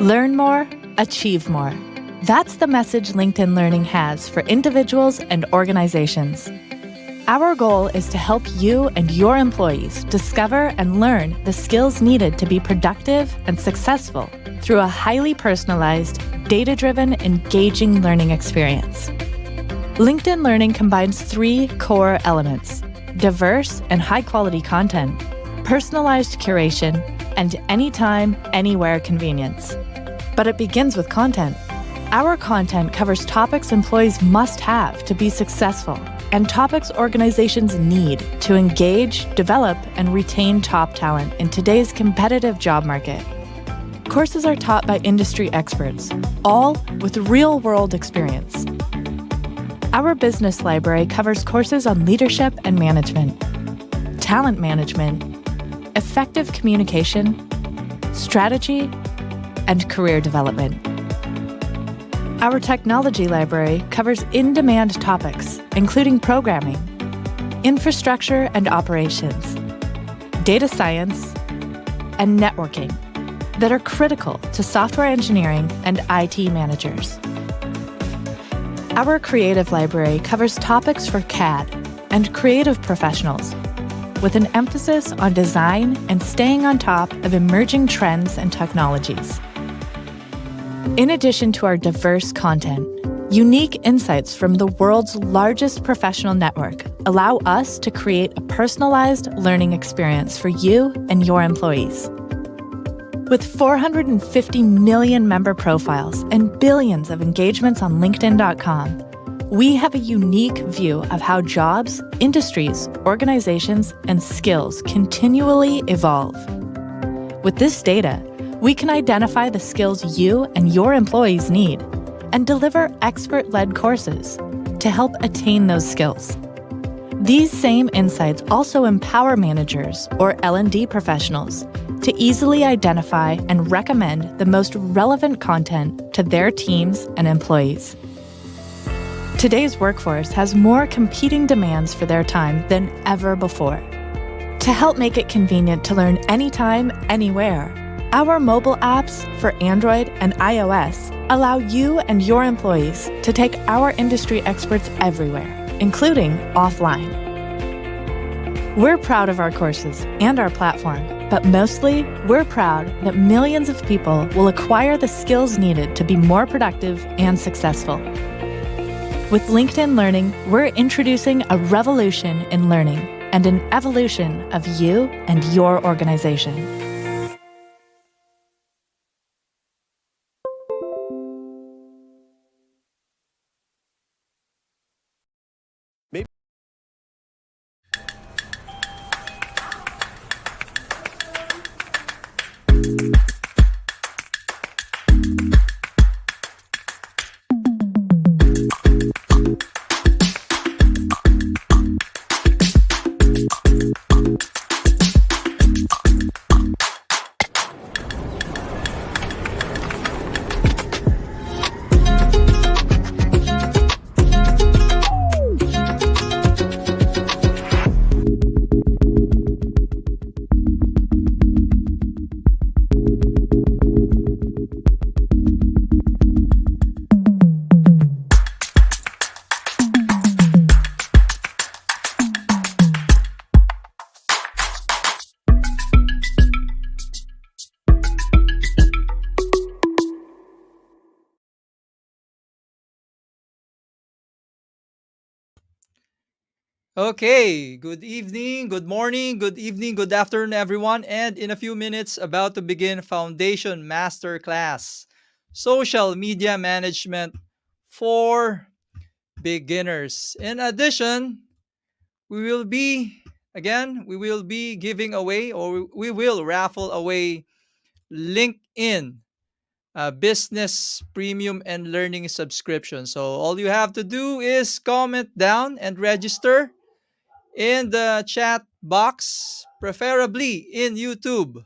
Learn more, achieve more. That's the message LinkedIn Learning has for individuals and organizations. Our goal is to help you and your employees discover and learn the skills needed to be productive and successful through a highly personalized, data-driven, engaging learning experience. LinkedIn Learning combines three core elements: diverse and high-quality content, personalized curation, and anytime, anywhere convenience. But it begins with content. Our content covers topics employees must have to be successful and topics organizations need to engage, develop, and retain top talent in today's competitive job market. Courses are taught by industry experts, all with real-world experience. Our business library covers courses on leadership and management, talent management, effective communication, strategy, and career development. Our technology library covers in-demand topics, including programming, infrastructure and operations, data science, and networking that are critical to software engineering and IT managers. Our creative library covers topics for CAD and creative professionals, with an emphasis on design and staying on top of emerging trends and technologies. In addition to our diverse content, unique insights from the world's largest professional network allow us to create a personalized learning experience for you and your employees. With 450 million member profiles and billions of engagements on LinkedIn.com, we have a unique view of how jobs, industries, organizations, and skills continually evolve. With this data, we can identify the skills you and your employees need and deliver expert-led courses to help attain those skills. These same insights also empower managers or L&D professionals to easily identify and recommend the most relevant content to their teams and employees. Today's workforce has more competing demands for their time than ever before. To help make it convenient to learn anytime, anywhere, our mobile apps for Android and iOS allow you and your employees to take our industry experts everywhere, including offline. We're proud of our courses and our platform, but mostly, we're proud that millions of people will acquire the skills needed to be more productive and successful. With LinkedIn Learning, we're introducing a revolution in learning and an evolution of you and your organization. Okay, good evening, good morning, good evening, good afternoon, everyone. And in a few minutes, about to begin Foundation Masterclass Social Media Management for Beginners. In addition, we will be giving away, or we will raffle away LinkedIn business premium and learning subscription. So all you have to do is comment down and register in the chat box, preferably in YouTube,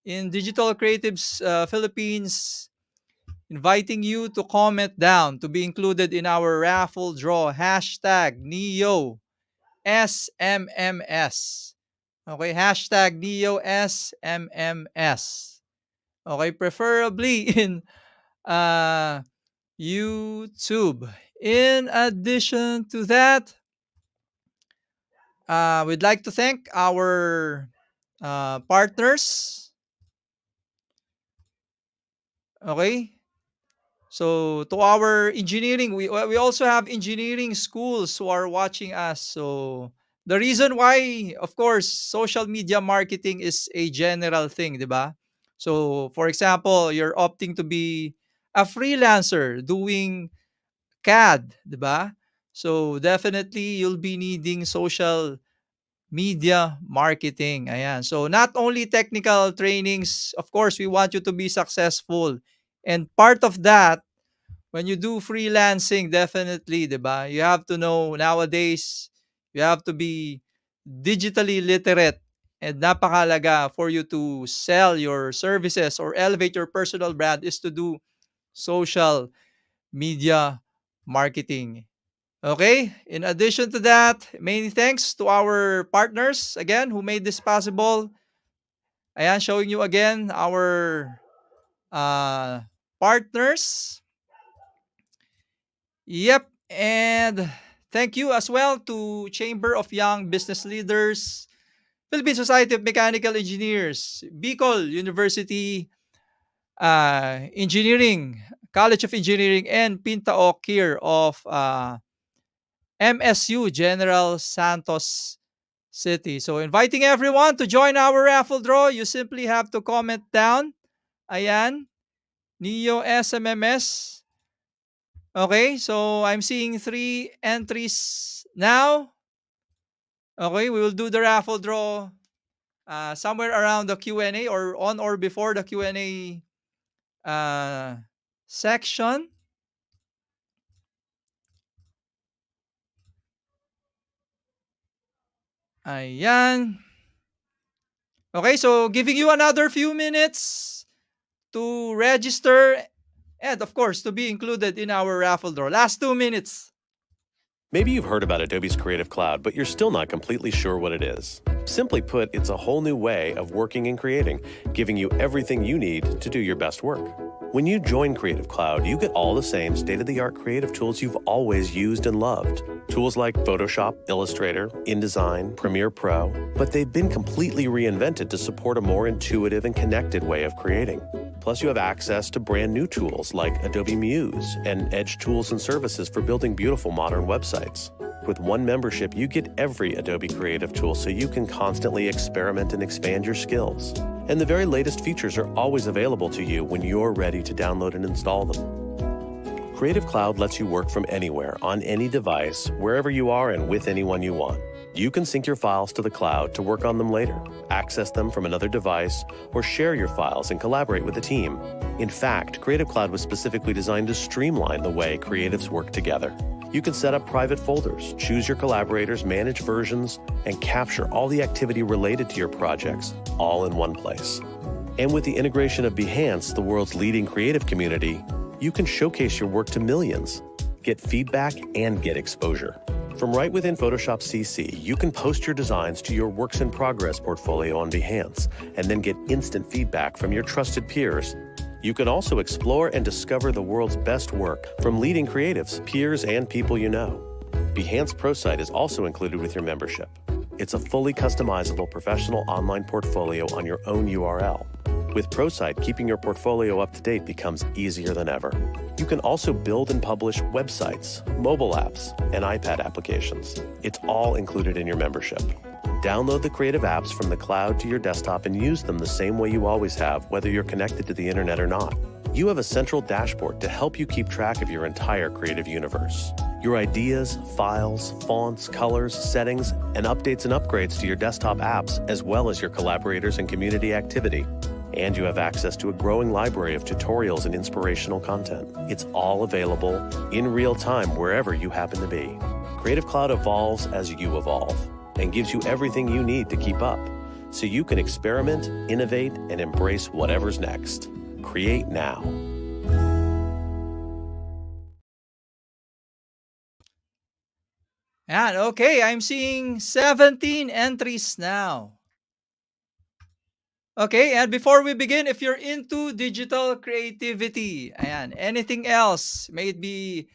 in Digital Creatives Philippines, inviting you to comment down to be included in our raffle draw. Hashtag Neo SMMS. Okay, hashtag Neo SMMS. Okay, preferably in uh, YouTube. In addition to that, we'd like to thank our partners. Okay, so to our engineering, we also have engineering schools who are watching us. So the reason why, of course, social media marketing is a general thing, di ba? So for example, you're opting to be a freelancer doing CAD, di ba? So definitely you'll be needing social media marketing. Ayan. So not only technical trainings, of course, we want you to be successful. And part of that, when you do freelancing, definitely, 'di ba? You have to know nowadays, you have to be digitally literate, and napakalaga for you to sell your services or elevate your personal brand is to do social media marketing. Okay, in addition to that, many thanks to our partners again who made this possible. Ayan, showing you again our uh, partners. Yep, and thank you as well to Chamber of Young Business Leaders, Philippine Society of Mechanical Engineers, Bicol University Engineering, College of Engineering, and Pintaok here of MSU General Santos City. So inviting everyone to join our raffle draw. You simply have to comment down. Ayan, Neo SMMS. Okay, so I'm seeing 3 entries now. Okay, we will do the raffle draw somewhere around the Q&A or on or before the Q&A uh, section. Ayan. Okay, so giving you another few minutes to register and of course to be included in our raffle draw. Last 2 minutes. Maybe you've heard about Adobe's Creative Cloud, but you're still not completely sure what it is. Simply put, it's a whole new way of working and creating, giving you everything you need to do your best work. When you join Creative Cloud, you get all the same state-of-the-art creative tools you've always used and loved. Tools like Photoshop, Illustrator, InDesign, Premiere Pro, but they've been completely reinvented to support a more intuitive and connected way of creating. Plus, you have access to brand new tools like Adobe Muse and Edge tools and services for building beautiful modern websites. With one membership, you get every Adobe Creative tool so you can constantly experiment and expand your skills. And the very latest features are always available to you when you're ready to download and install them. Creative Cloud lets you work from anywhere, on any device, wherever you are, and with anyone you want. You can sync your files to the cloud to work on them later, access them from another device, or share your files and collaborate with a team. In fact, Creative Cloud was specifically designed to streamline the way creatives work together. You can set up private folders, choose your collaborators, manage versions, and capture all the activity related to your projects, all in one place. And with the integration of Behance, the world's leading creative community, you can showcase your work to millions, get feedback, and get exposure. From right within Photoshop CC, you can post your designs to your Works in Progress portfolio on Behance, and then get instant feedback from your trusted peers. You can also explore and discover the world's best work from leading creatives, peers, and people you know. Behance ProSite is also included with your membership. It's a fully customizable professional online portfolio on your own URL. With ProSite, keeping your portfolio up to date becomes easier than ever. You can also build and publish websites, mobile apps, and iPad applications. It's all included in your membership. Download the creative apps from the cloud to your desktop and use them the same way you always have, whether you're connected to the internet or not. You have a central dashboard to help you keep track of your entire creative universe. Your ideas, files, fonts, colors, settings, and updates and upgrades to your desktop apps, as well as your collaborators and community activity. And you have access to a growing library of tutorials and inspirational content. It's all available in real time wherever you happen to be. Creative Cloud evolves as you evolve and gives you everything you need to keep up, so you can experiment, innovate, and embrace whatever's next. Create now. And okay, I'm seeing 17 entries now. Okay, and before we begin, if you're into digital creativity, ayan, anything else, may it be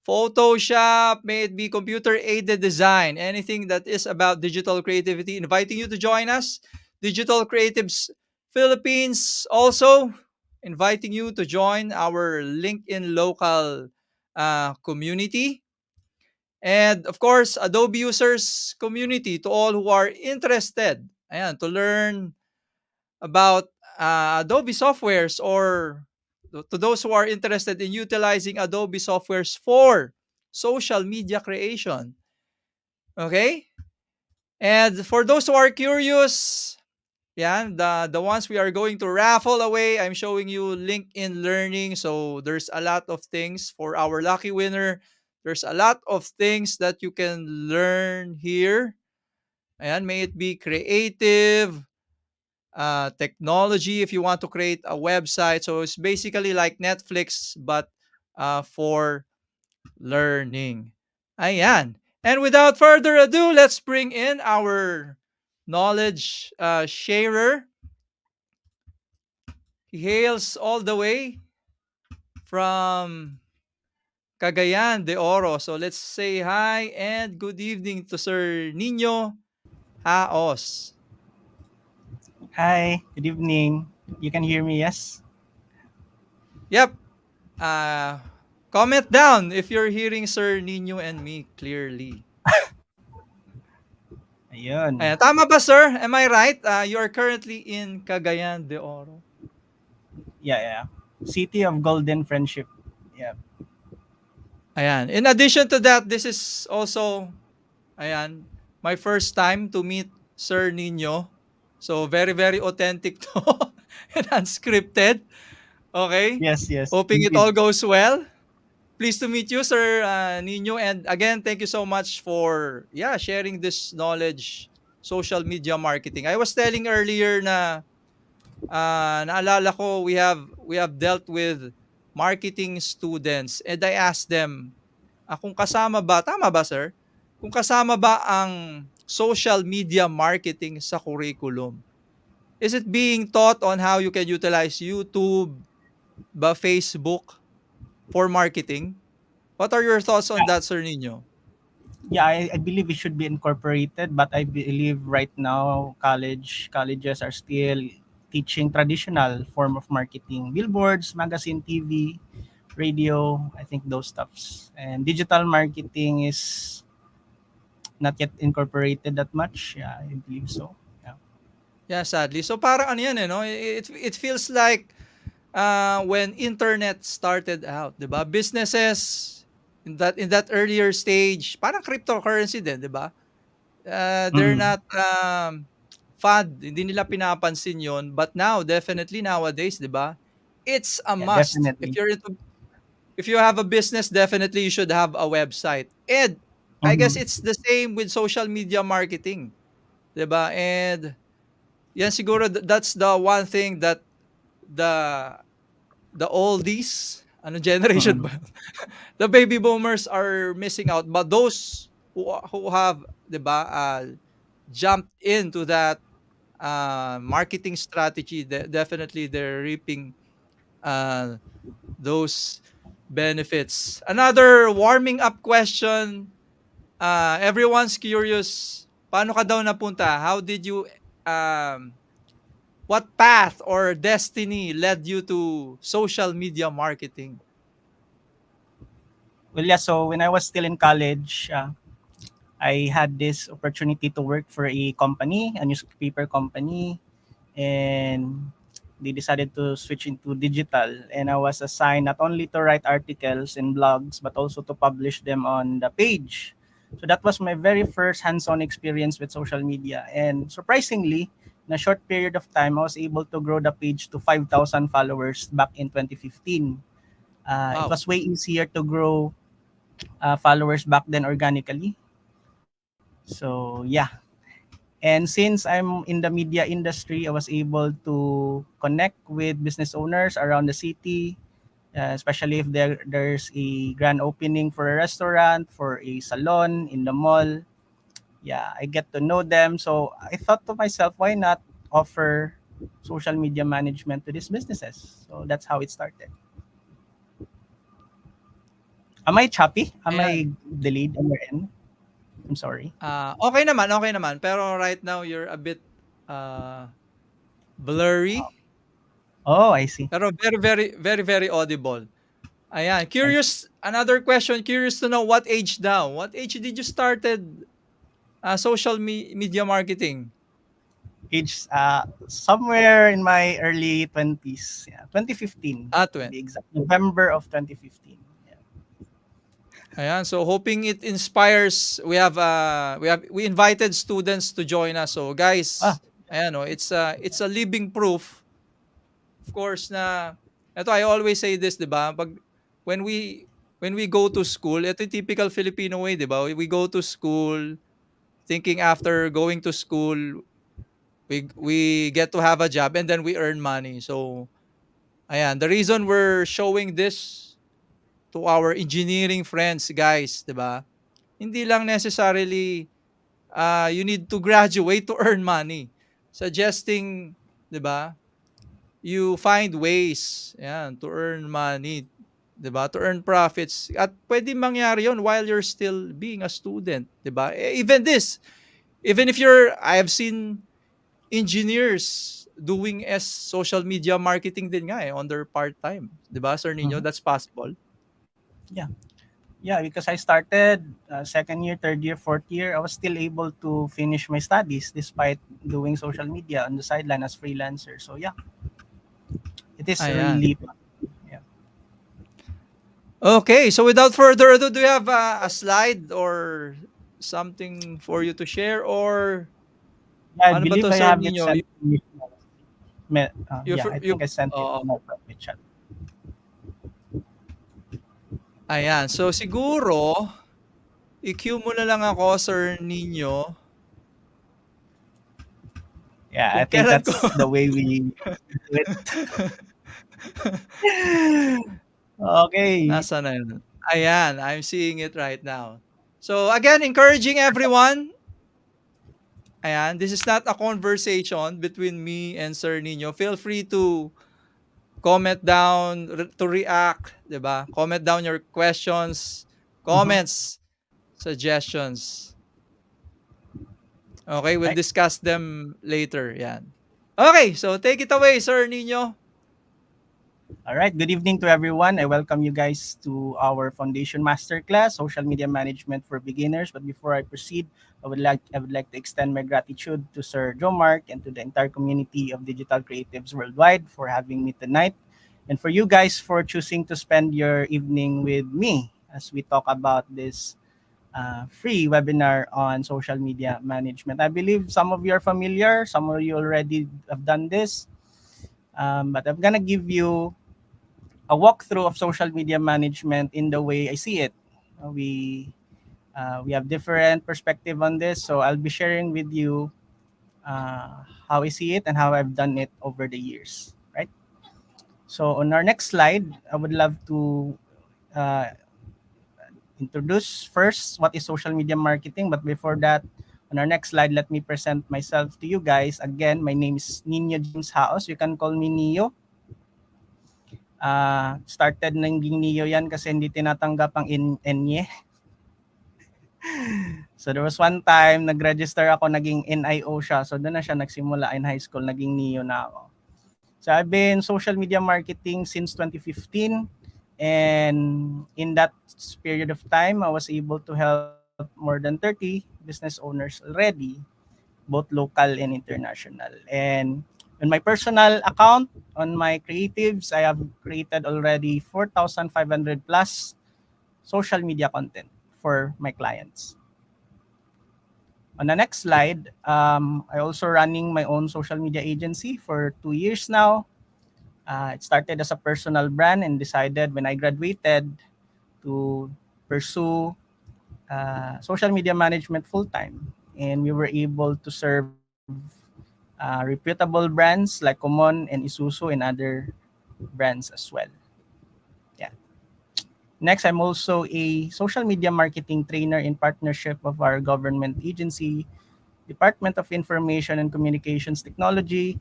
Photoshop, may it be computer aided design, anything that is about digital creativity, inviting you to join us. Digital Creatives Philippines also inviting you to join our LinkedIn local community. And of course, Adobe users community to all who are interested ayan, to learn about Adobe softwares or to those who are interested in utilizing Adobe softwares for social media creation. Okay? And for those who are curious, yeah, the ones we are going to raffle away, I'm showing you LinkedIn Learning. So there's a lot of things for our lucky winner. There's a lot of things that you can learn here. And may it be creative, technology if you want to create a website. So it's basically like Netflix, but for learning. Ayan. And without further ado, let's bring in our knowledge sharer. He hails all the way from Cagayan de Oro. So let's say hi and good evening to Sir Nino Haos. Hi, good evening. You can hear me, yes? Yep. Uh, comment down if you're hearing Sir Nino and me clearly. Ayun. Ayan. Tama ba, sir? Am I right? You are currently in Cagayan de Oro. Yeah, yeah. City of Golden Friendship. Yeah. Ayan. In addition to that, this is also, ayan, my first time to meet Sir Nino. So, very, very authentic to and unscripted. Okay? Yes, yes. Hoping it Indeed. all goes well. Pleased to meet you, Sir Nino. And again, thank you so much for, yeah, sharing this knowledge, social media marketing. I was telling earlier na naalala ko we have dealt with marketing students and I asked them kung kasama ba tama ba sir? Kung kasama ba ang social media marketing sa curriculum? Is it being taught on how you can utilize YouTube, ba Facebook for marketing? What are your thoughts on that, Sir Nino? Yeah, I believe it should be incorporated, but I believe right now colleges are still teaching traditional form of marketing. Billboards, magazine, TV, radio, I think those stuffs. And digital marketing is not yet incorporated that much. Yeah, I believe so. Yeah. Yeah, sadly. So parang ano yan no? It feels like when internet started out, 'di ba? Businesses in that earlier stage, parang cryptocurrency din, 'di ba? They're Mm, not fad, hindi nila pinapansin 'yon, but now definitely nowadays, 'di ba? It's a yeah, must. definitely. If you have a business, definitely you should have a website. And I guess Mm-hmm. it's the same with social media marketing, 'di ba? And yan siguro that's the one thing that the the oldies, ano generation Mm-hmm. ba? The baby boomers are missing out, but those who have, 'di ba, jumped into that marketing strategy, definitely they're reaping uh, those benefits. Another warming up question. Everyone's curious. Paano ka daw napunta? How did you what path or destiny led you to social media marketing? Well, yeah, so when I was still in college, I had this opportunity to work for a company, a newspaper company, and they decided to switch into digital. And I was assigned not only to write articles and blogs, but also to publish them on the page. So that was my very first hands-on experience with social media. And surprisingly, in a short period of time, I was able to grow the page to 5,000 followers back in 2015. It Wow. was way easier to grow followers back then organically. So yeah, and since I'm in the media industry, I was able to connect with business owners around the city, especially if there's a grand opening for a restaurant, for a salon in the mall. Yeah, I get to know them. So I thought to myself, why not offer? social media management to these businesses. So that's how it started. Am I choppy? Am Ayan. I delayed on your end? I'm sorry. Okay naman. Pero right now you're a bit uh, blurry, Oh, I see. pero very audible. Ayan, I curious, another question, curious to know what age now? What age did you started social media marketing? age somewhere in my early 20s. Yeah, 2015 to Twen be exact. November of 2015. Yeah. Ayan, so hoping it inspires. We invited students to join us. So Ah, guys, ayan, oh, it's a living proof, of course, na ito, I always say this, 'di ba? Pag when we when we go to school, ito yung typical Filipino way, 'di ba? We go to school thinking after going to school, we get to have a job and then we earn money. So, ayan, the reason we're showing this to our engineering friends, guys, 'di ba? Hindi lang necessarily you need to graduate to earn money. Suggesting, 'di ba? You find ways, yan, to earn money, 'di ba? To earn profits. At pwede mangyari 'yon while you're still being a student, 'di ba? Even if I have seen engineers doing as social media marketing din nga on their part-time, 'di ba, Sir Nino? mhm. That's possible. Yeah. Yeah, because I started second year, third year, fourth year, I was still able to finish my studies despite doing social media on the sideline as freelancer. So yeah, it is Ayan. really yeah. Okay, so without further ado, do you have a slide or something for you to share, or Yeah, I ano ba believe 'to, I Sir have it Nino? sent to you. You Yeah, fir I you think I sent it Oo. in my private chat. Ayan, so siguro i-cue mo na lang ako, Sir Nino, Yeah, I kung think kailan ko that's the way we do it. Okay. nasaan na yun? Ayan, I'm seeing it right now. So again, encouraging everyone, ayan, this is not a conversation between me and Sir Nino. Feel free to comment down, to react, 'di ba? Comment down your questions, Mm-hmm. comments, suggestions. Okay, we'll Right. discuss them later. Yan. Okay, so take it away, Sir Nino. All right. Good evening to everyone. I welcome you guys to our Foundation Masterclass, Social Media Management for Beginners. But before I proceed, I would like to extend my gratitude to Sir Joe Mark and to the entire community of digital creatives worldwide for having me tonight, and for you guys for choosing to spend your evening with me as we talk about this free webinar on social media management. I believe some of you are familiar, some of you already have done this, but I'm gonna give you a walkthrough of social media management in the way I see it. We have different perspective on this, so I'll be sharing with you how I see it and how I've done it over the years. Right. So on our next slide, I would love to uh, introduce first what is social media marketing. But before that, on our next slide, let me present myself to you guys. Again, my name is Nino James Haos. You can call me Neo. Started naging Neo yan kasi hindi tinatanggap ang Enye. So there was one time, nag-register ako, naging NIO siya. So doon na siya nagsimula in high school, naging Neo na ako. So I've been social media marketing since 2015. And in that period of time, I was able to help more than 30 business owners already, both local and international. And in my personal account, on my creatives, I have created already 4,500 plus social media content for my clients. On the next slide, I also running my own social media agency for 2 years now. It started as a personal brand and decided when I graduated to pursue social media management full time. And we were able to serve reputable brands like Common and Isuzu and other brands as well. Yeah. Next, I'm also a social media marketing trainer in partnership of our government agency, Department of Information and Communications Technology.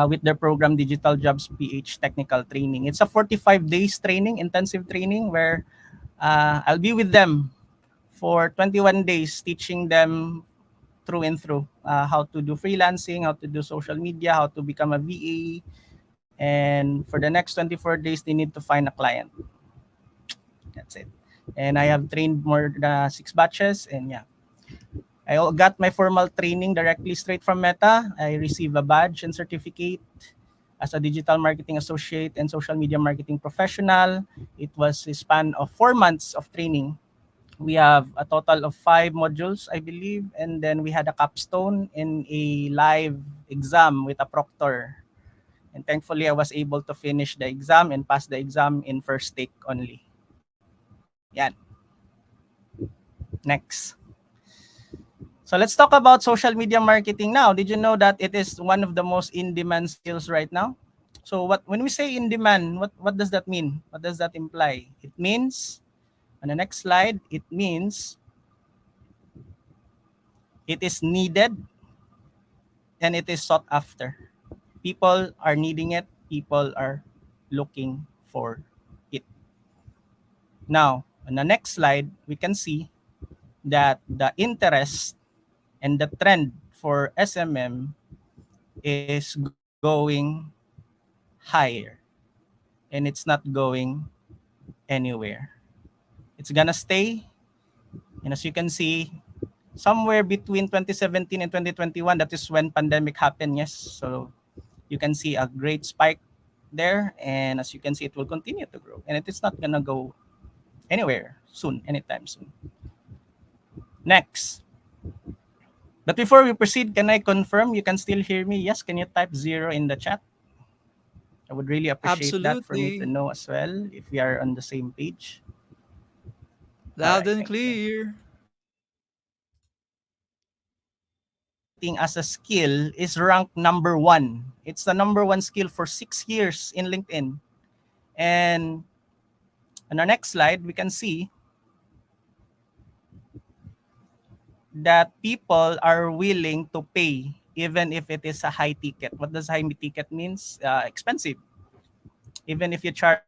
with their program Digital Jobs PH Technical Training. It's a 45 days training, intensive training, where I'll be with them for 21 days, teaching them through and through how to do freelancing, how to do social media, how to become a VA. And for the next 24 days, they need to find a client. That's it. And I have trained more than 6 batches. And yeah, got my formal training directly straight from Meta. I received a badge and certificate as a digital marketing associate and social media marketing professional. It was a span of 4 months of training. We have a total of 5 modules, I believe, and then we had a capstone in a live exam with a proctor. And thankfully, I was able to finish the exam and pass the exam in first take only. Yan. Next. So let's talk about social media marketing now. Did you know that it is one of the most in-demand skills right now? So when we say in demand, what does that mean? What does that imply? It means, on the next slide, it means it is needed and it is sought after. People are needing it. People are looking for it. Now, on the next slide, we can see that the interest and the trend for SMM is going higher, and it's not going anywhere. It's gonna stay, and as you can see, somewhere between 2017 and 2021, that is when pandemic happened. Yes, so you can see a great spike there, and as you can see, it will continue to grow, and it is not gonna go anywhere soon, anytime soon. Next. But before we proceed, can I confirm you can still hear me? Yes, can you type 0 in the chat? I would really appreciate that for me to Absolutely. know as well if we are on the same page. All Loud right, and thank you. clear. Marketing as a skill is ranked number one. It's the number one skill for 6 years in LinkedIn. And on our next slide, we can see that people are willing to pay even if it is a high ticket. What does high ticket means? Expensive. Even if you charge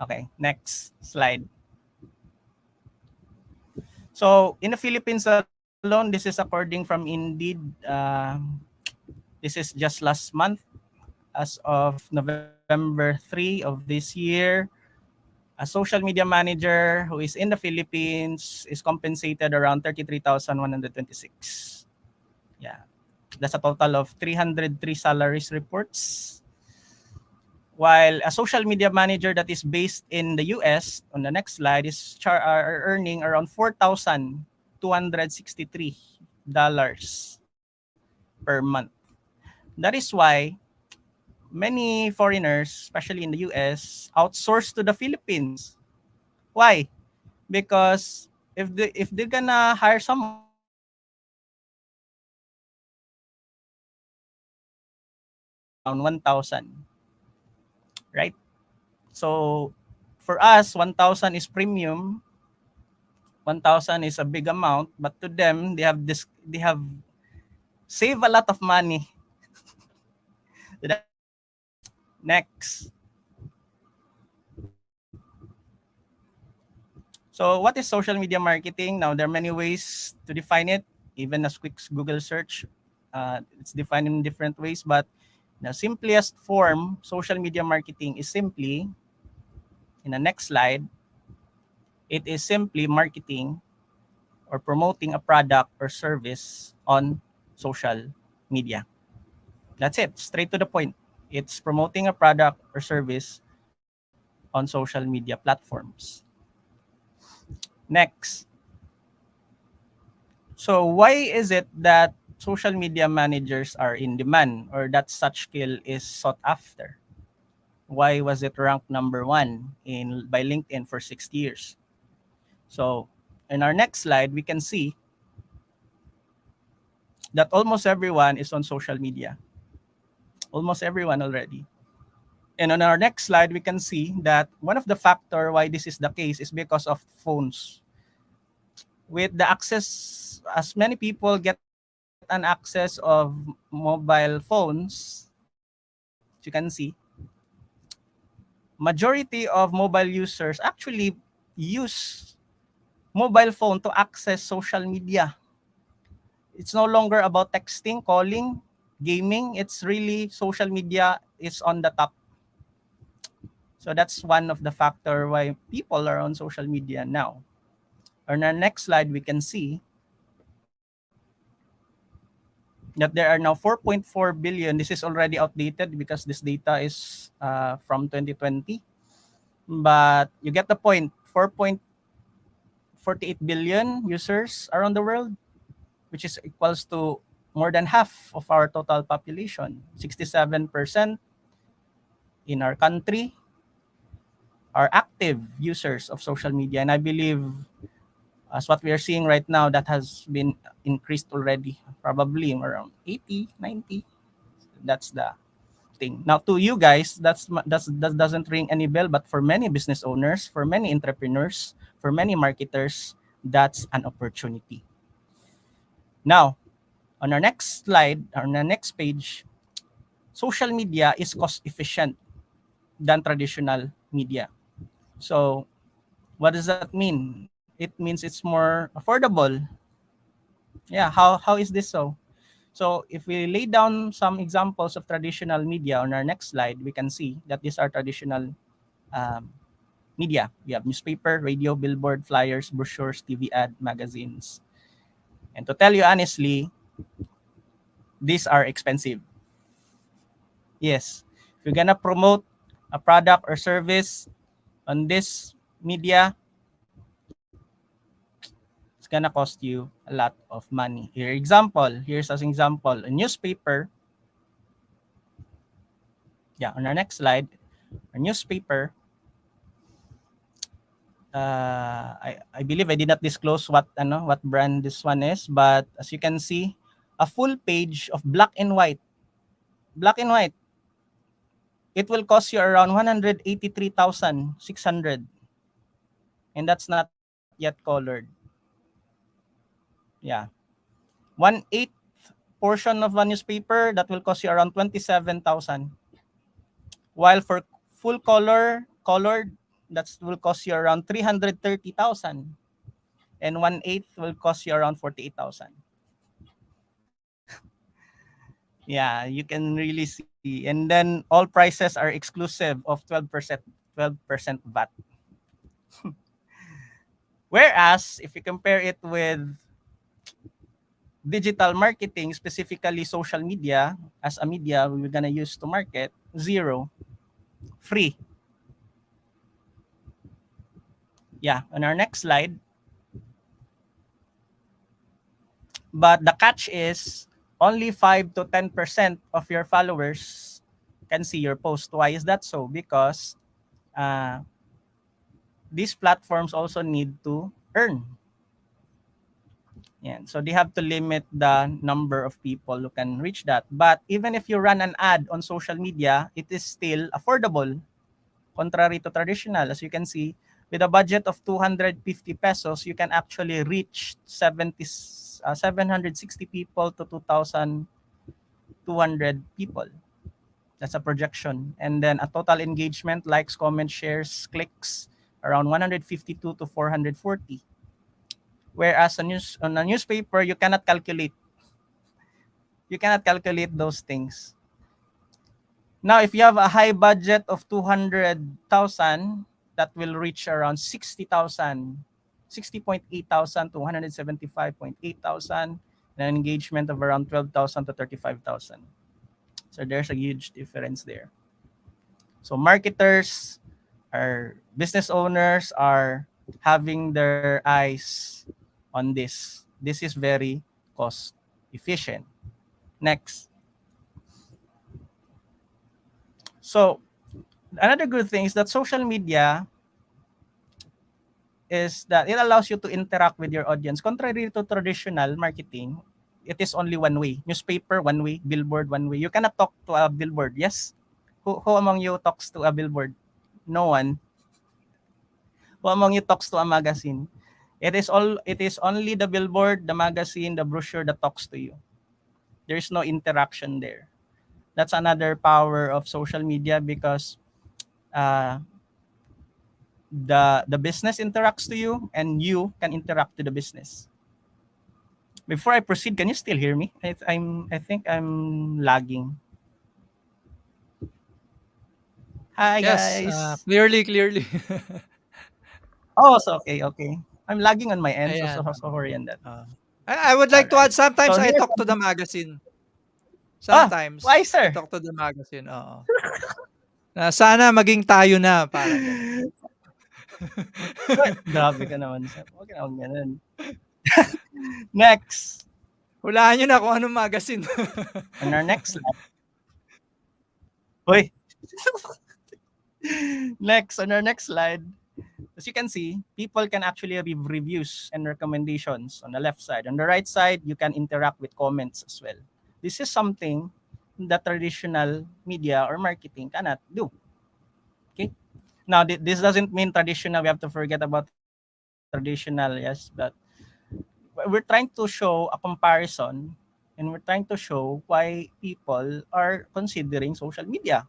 Okay, next slide. So in the Philippines alone, this is according from Indeed. This is just last month, as of November 3 of this year. A social media manager who is in the Philippines is compensated around 33,126. Yeah, that's a total of 303 salaries reports. While a social media manager that is based in the US, on the next slide, is earning around $4,263 per month. That is why many foreigners, especially in the US, outsource to the Philippines. Why? Because if they're gonna hire someone, they will pay around 1,000, right? So for us, 1,000 is premium. 1,000 is a big amount, but to them, they have saved a lot of money. Next. So what is social media marketing? Now, there are many ways to define it. Even a quick Google search, it's defined in different ways. But the simplest form, social media marketing is simply, in the next slide, it is simply marketing or promoting a product or service on social media. That's it, straight to the point. It's promoting a product or service on social media platforms. Next. So why is it that social media managers are in demand, or that such skill is sought after? Why was it ranked number one by LinkedIn for 6 years? So in our next slide, we can see that almost everyone is on social media. Almost everyone already. And on our next slide, we can see that one of the factor why this is the case is because of phones. with the access, as many people get an access of mobile phones, you can see majority of mobile users actually use mobile phone to access social media. It's no longer about texting, calling, gaming. It's really social media is on the top. So that's one of the factor why people are on social media now. On our next slide, we can see that there are now 4.4 billion. This is already outdated because this data is from 2020. But you get the point. 4.48 billion users around the world, which is equals to more than half of our total population. 67% in our country are active users of social media. And I believe as what we are seeing right now, that has been increased already, probably around 80, 90. That's the thing. Now to you guys, that doesn't ring any bell, but for many business owners, for many entrepreneurs, for many marketers, that's an opportunity. Now, on our next slide, on our next page, social media is cost efficient than traditional media. So, what does that mean? It means it's more affordable. Yeah, how is this so? So, if we lay down some examples of traditional media on our next slide, we can see that these are traditional um, media. We have newspaper, radio, billboard, flyers, brochures, TV ad, magazines. And to tell you honestly, these are expensive. Yes, if you're gonna promote a product or service on this media, it's gonna cost you a lot of money. Here's an example, a newspaper. Yeah, on our next slide, a newspaper. I believe I did not disclose what brand this one is, but as you can see, a full page of black and white, it will cost you around 183,600, and that's not yet colored. Yeah, 1/8 portion of a newspaper that will cost you around 27,000, while for full colored, that will cost you around 330,000, and 1/8 will cost you around 48,000. Yeah, you can really see. And then all prices are exclusive of 12% VAT. Whereas if you compare it with digital marketing, specifically social media, as a media we're gonna use to market, zero, free. Yeah, on our next slide. But the catch is only 5 to 10% of your followers can see your post. Why is that so? Because uh, these platforms also need to earn. Yeah, so they have to limit the number of people who can reach that. But even if you run an ad on social media, it is still affordable, contrary to traditional. As you can see, with a budget of 250 pesos, you can actually reach 760 people to 2,200 people. That's a projection. And then a total engagement, likes, comments, shares, clicks, around 152 to 440. Whereas on a newspaper, you cannot calculate. You cannot calculate those things. Now, if you have a high budget of 200,000, that will reach around 60,000, 60.8 thousand to 175.8 thousand, and an engagement of around 12,000 to 35,000. So there's a huge difference there. So marketers, our business owners are having their eyes on this. This is very cost efficient. Next. So another good thing is that social media is that it allows you to interact with your audience. Contrary to traditional marketing, it is only one way. Newspaper, one way. Billboard, one way. You cannot talk to a billboard. Yes? Who among you talks to a billboard? No one. Who among you talks to a magazine? It is only the billboard, the magazine, the brochure that talks to you. There's no interaction there. That's another power of social media because uh, the business interacts to you and you can interact to the business. Before I proceed, can you still hear me? I think I'm lagging. Hi Yes, guys. clearly. Oh, so okay. I'm lagging on my end, Ayan. sorry on that. Uh, I would All like to right. add, sometimes So I here's talk to the magazine. why Sometimes I sir? talk to the magazine, oo. Na sana maging tayo na, parang gano'n. Grabe ka naman sir. Huwag ka naman ganun. Next. Hulaan niyo na kung anong magazine. On our next slide. Uy. Next, on our next slide, as you can see, people can actually leave reviews and recommendations on the left side. On the right side, you can interact with comments as well. This is something that traditional media or marketing cannot do. Okay. Now, this doesn't mean traditional. We have to forget about traditional, yes, but we're trying to show a comparison and we're trying to show why people are considering social media.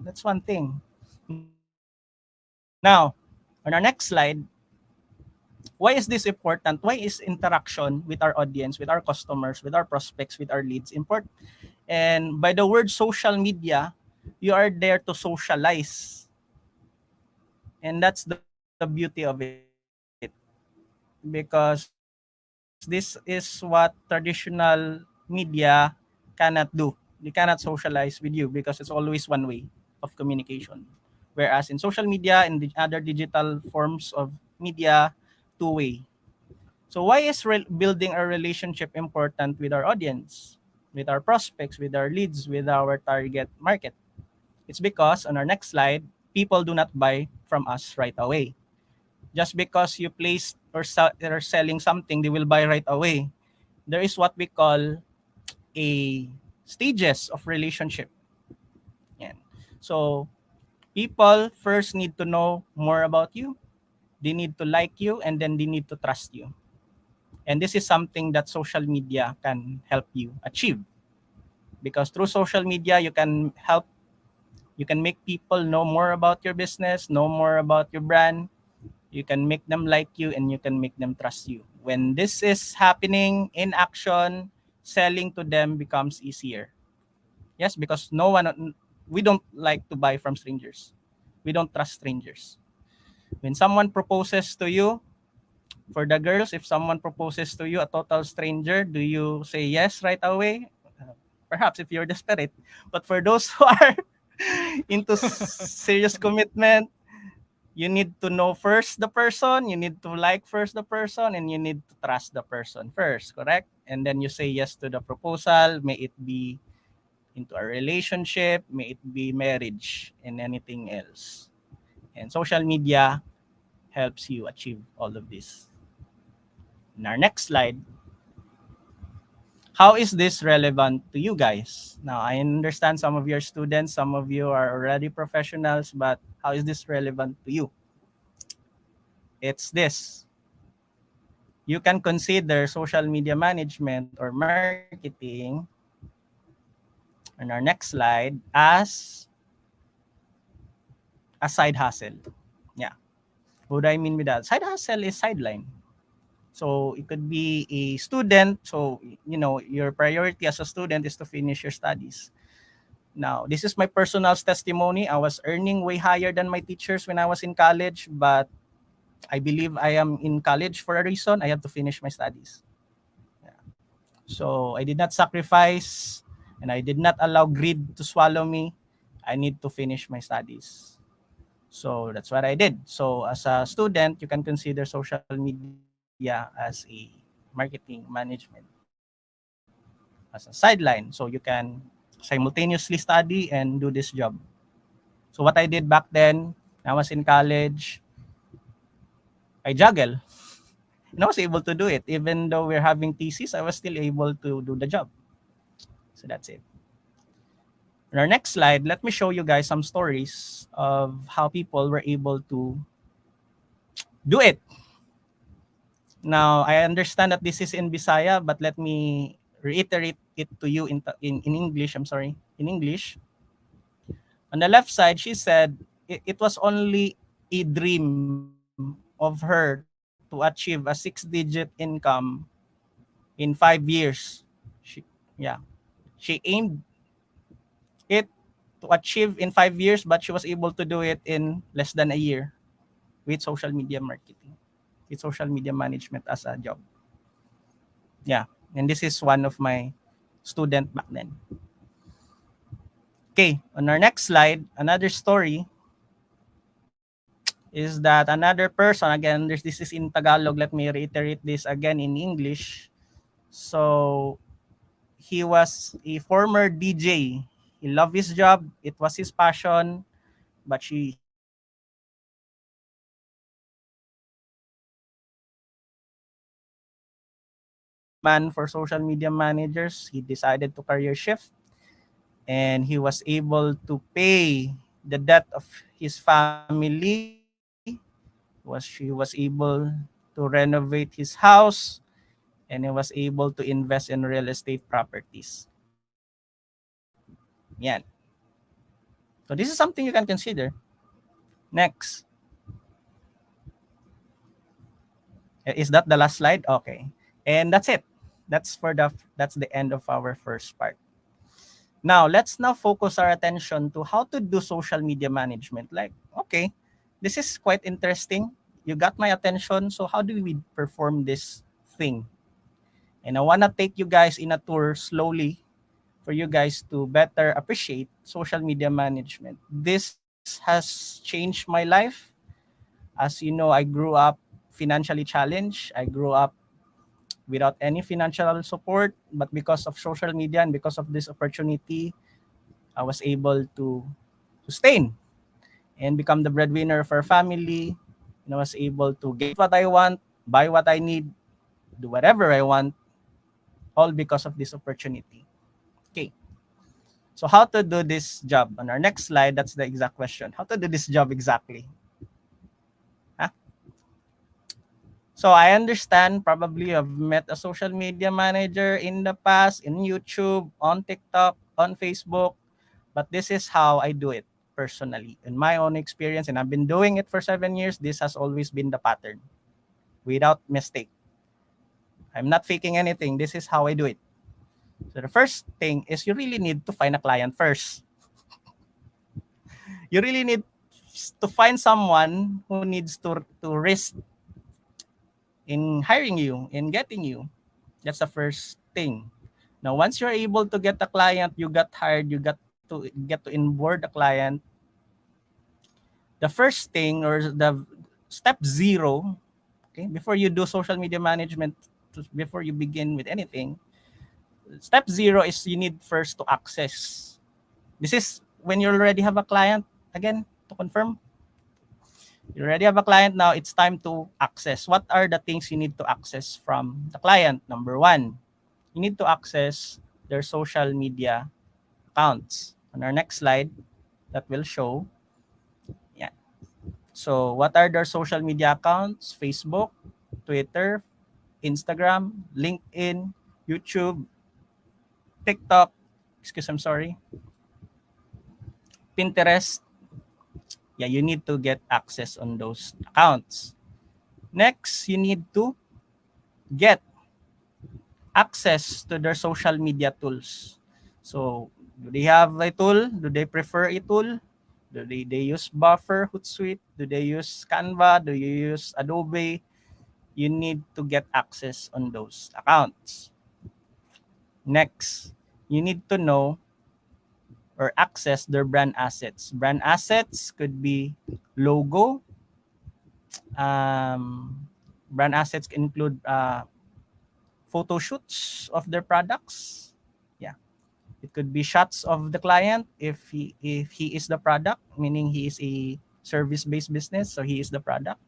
That's one thing. Now, on our next slide, why is this important? Why is interaction with our audience, with our customers, with our prospects, with our leads important? And by the word social media, you are there to socialize. And that's the beauty of it. Because this is what traditional media cannot do. They cannot socialize with you because it's always one way of communication. Whereas in social media and the other digital forms of media, two-way. So why is building a relationship important with our audience, with our prospects, with our leads, with our target market? It's because on our next slide, people do not buy from us right away. Just because you place or selling something, they will buy right away. There is what we call a stages of relationship. Yan. So people first need to know more about you. They need to like you and then they need to trust you. And this is something that social media can help you achieve because through social media you can make people know more about your business, know more about your brand. You can make them like you and you can make them trust you. When this is happening in action, selling to them becomes easier. Yes, because we don't like to buy from strangers. We don't trust strangers. When someone proposes to you, for the girls, if someone proposes to you, a total stranger, do you say yes right away? Perhaps if you're desperate. But for those who are into serious commitment, you need to know first the person, you need to like first the person, and you need to trust the person first, correct? And then you say yes to the proposal, may it be into a relationship, may it be marriage, and anything else. And social media helps you achieve all of this. In our next slide, how is this relevant to you guys? Now, I understand some of your students, some of you are already professionals, but how is this relevant to you? It's this. You can consider social media management or marketing on our next slide as a side hustle. Yeah. What do I mean with that? Side hustle is sideline. So it could be a student. So, your priority as a student is to finish your studies. Now, this is my personal testimony. I was earning way higher than my teachers when I was in college, but I believe I am in college for a reason. I have to finish my studies. Yeah. So I did not sacrifice and I did not allow greed to swallow me. I need to finish my studies. So that's what I did. So as a student, you can consider social media as a marketing management as a sideline. So you can simultaneously study and do this job. So what I did back then, when I was in college, I juggle. And I was able to do it. Even though we're having thesis, I was still able to do the job. So that's it. In our next slide, let me show you guys some stories of how people were able to do it. Now, I understand that this is in Bisaya, but let me reiterate it to you in English. I'm sorry, in English. On the left side, she said it was only a dream of her to achieve a 6-digit income in 5 years. Yeah, she aimed it to achieve in 5 years, but she was able to do it in less than a year with social media marketing, with social media management as a job. Yeah, and this is one of my student back then. Okay, on our next slide, another story is that another person, again, this is in Tagalog, let me reiterate this again in English. So he was a former DJ. He loved his job, it was his passion, but he was able to realize that there is demand for social media managers. He decided to career shift, and he was able to pay the debt of his family. He was able to renovate his house, and he was able to invest in real estate properties. Yan. So this is something you can consider. Next. Is that the last slide? Okay. And that's it. That's the end of our first part. Now, let's now focus our attention to how to do social media management. Like, okay, this is quite interesting. You got my attention. So how do we perform this thing? And I want to take you guys in a tour slowly for you guys to better appreciate social media management. This has changed my life. As you know, I grew up financially challenged. I grew up without any financial support, but because of social media and because of this opportunity, I was able to sustain and become the breadwinner of our family. And I was able to get what I want, buy what I need, do whatever I want, all because of this opportunity. Okay. So how to do this job? On our next slide, that's the exact question. How to do this job exactly? Huh? So I understand probably you've met a social media manager in the past, in YouTube, on TikTok, on Facebook, but this is how I do it personally. In my own experience, and I've been doing it for 7 years, this has always been the pattern without mistake. I'm not faking anything. This is how I do it. So the first thing is you really need to find a client first. You really need to find someone who needs to risk in hiring you, in getting you. That's the first thing. Now, once you're able to get a client, you got hired, you got to onboard a client. The first thing or the step zero, okay, before you do social media management, before you begin with anything, step zero is you need first to access. This is when you already have a client. Again, to confirm, you already have a client now, it's time to access. What are the things you need to access from the client? Number one, you need to access their social media accounts. On our next slide, that will show. Yeah. So what are their social media accounts? Facebook, Twitter, Instagram, LinkedIn, YouTube, TikTok, I'm sorry, Pinterest. Yeah, you need to get access on those accounts. Next, you need to get access to their social media tools. So, do they have a tool? Do they prefer a tool? Do they use Buffer, Hootsuite? Do they use Canva? Do you use Adobe? You need to get access on those accounts. Next, you need to know or access their brand assets. Brand assets could be logo. Brand assets can include photo shoots of their products. Yeah, it could be shots of the client if he is the product, meaning he is a service-based business, so he is the product.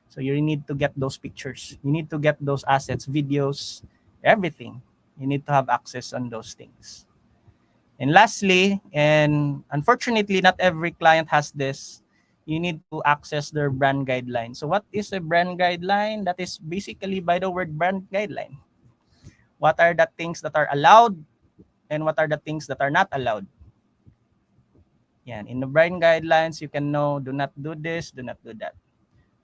So you need to get those pictures. You need to get those assets, videos, everything. You need to have access on those things. And lastly, and unfortunately, not every client has this, you need to access their brand guideline. So what is a brand guideline? That is basically by the word brand guideline. What are the things that are allowed and what are the things that are not allowed? Yan. In the brand guidelines, you can know, do not do this, do not do that.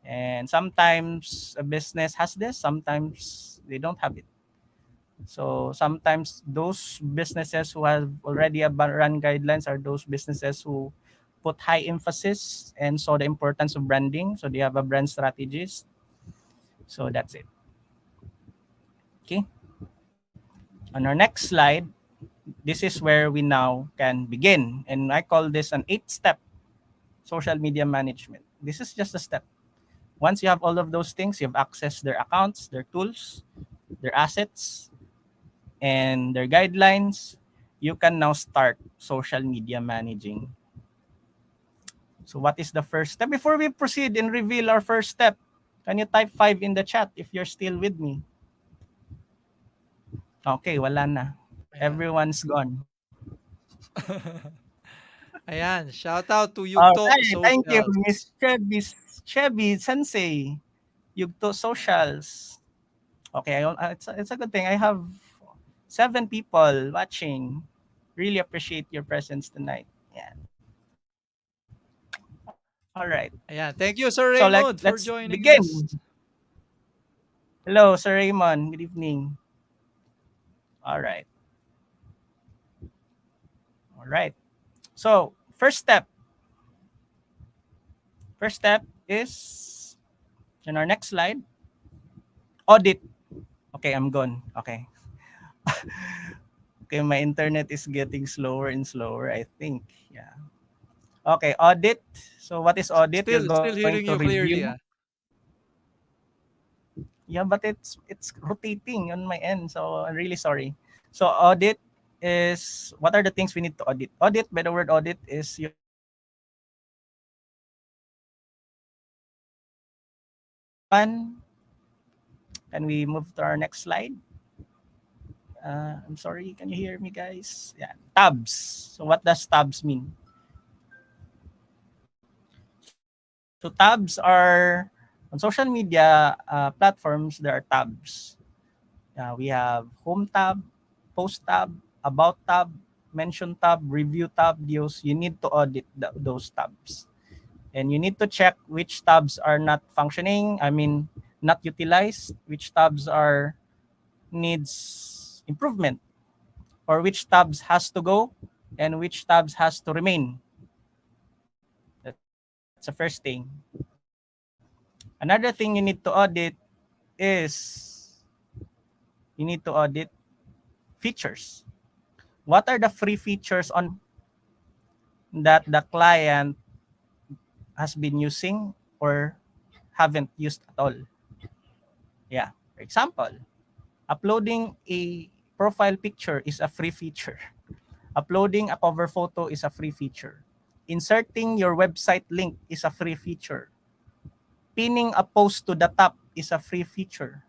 And sometimes a business has this, sometimes they don't have it. So sometimes those businesses who have already a brand guidelines are those businesses who put high emphasis and saw the importance of branding. So they have a brand strategist. So that's it. Okay. On our next slide, this is where we now can begin. And I call this an 8-step social media management. This is just a step. Once you have all of those things, you have access their accounts, their tools, their assets, and their guidelines, you can now start social media managing. So what is the first step? Before we proceed and reveal our first step, can you type 5 in the chat if you're still with me? Okay, wala na. Ayan. Everyone's gone. Ayan, shout out to All Yugto right, thank you, Miss Socials. Chevy Sensei. Yugto Socials. Okay, it's a good thing. I have 7 people watching. Really appreciate your presence tonight. Yeah. All right. Ayan, thank you, Sir So Raymond, for let's joining begin. us. Hello, Sir Raymond. Good evening. All right. All right. So first step. First step is in our next slide. Audit. Okay, I'm gone. Okay. Okay, my internet is getting slower and slower, I think. Yeah. Okay, audit. So what is audit? You're Still going to hearing you clearly. review. Ah. Yeah, but it's rotating on my end, so I'm really sorry. So audit is, what are the things we need to audit? Audit, by the word audit, is you have to one. Can we move to our next slide? I'm sorry, can you hear me, guys? Yeah, tabs. So what does tabs mean? So tabs are on social media platforms. There are tabs. We have home tab, post tab, about tab, mention tab, review tab. Those you need to audit those tabs, and you need to check which tabs are not functioning. I mean, not utilized. Which tabs are needs improvement, or which tabs has to go, and which tabs has to remain. That's the first thing. Another thing you need to audit is you need to audit features. What are the free features on that the client has been using or haven't used at all? Yeah. For example, uploading a profile picture is a free feature. Uploading a cover photo is a free feature. Inserting your website link is a free feature. Pinning a post to the top is a free feature.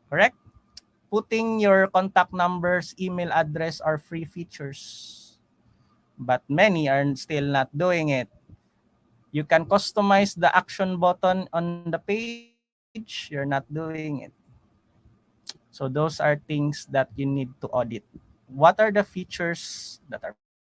Correct? Putting your contact numbers, email address are free features. But many are still not doing it. You can customize the action button on the page. You're not doing it. So those are things that you need to audit. What are the features that are provided by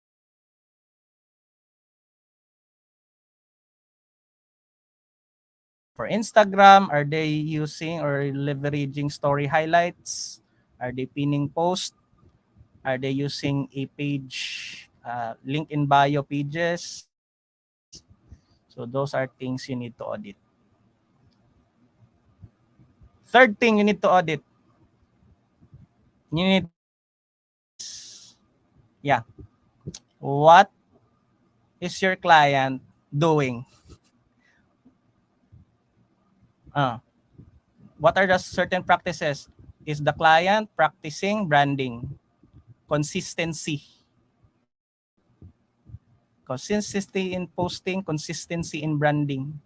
Instagram? For Instagram, are they using or leveraging story highlights? Are they pinning posts? Are they using a page, link in bio pages? So those are things you need to audit. Third thing you need to audit, you need to audit is, yeah, what is your client doing? Uh, what are the certain practices? Is the client practicing branding? Consistency. Consistency in posting, consistency in branding.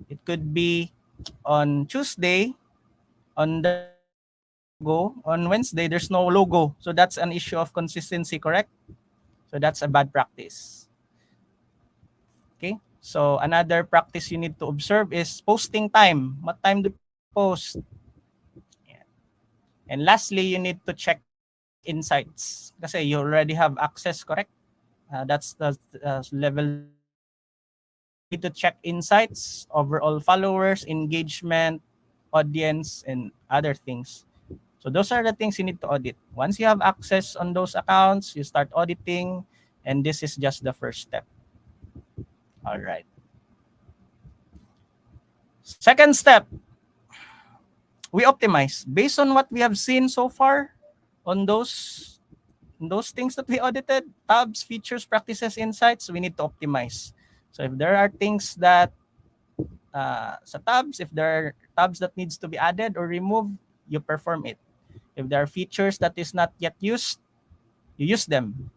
It could be on Tuesday, on there's a logo. On Wednesday, there's no logo. So that's an issue of consistency, correct? So that's a bad practice. Okay. So another practice you need to observe is posting time. What time do you post? Yeah. And lastly, you need to check insights. Kasi you already have access, correct? That's the level 0. You need to check insights, overall followers, engagement, audience, and other things. So those are the things you need to audit. Once you have access on those accounts, you start auditing, and this is just the first step. All right. Second step, we optimize based on what we have seen so far on those things that we audited, tabs, features, practices, insights. We need to optimize. So if there are things that sa tabs, if there are tabs that needs to be added or removed, you perform it. If there are features that is not yet used, you use them.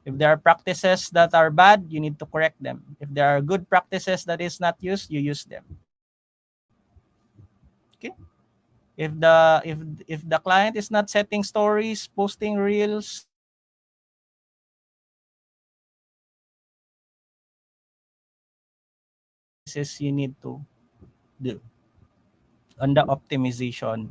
If there are practices that are bad, you need to correct them. If there are good practices that is not used, you use them. Okay? If the client is not setting stories, posting reels, this is you need to do on the optimization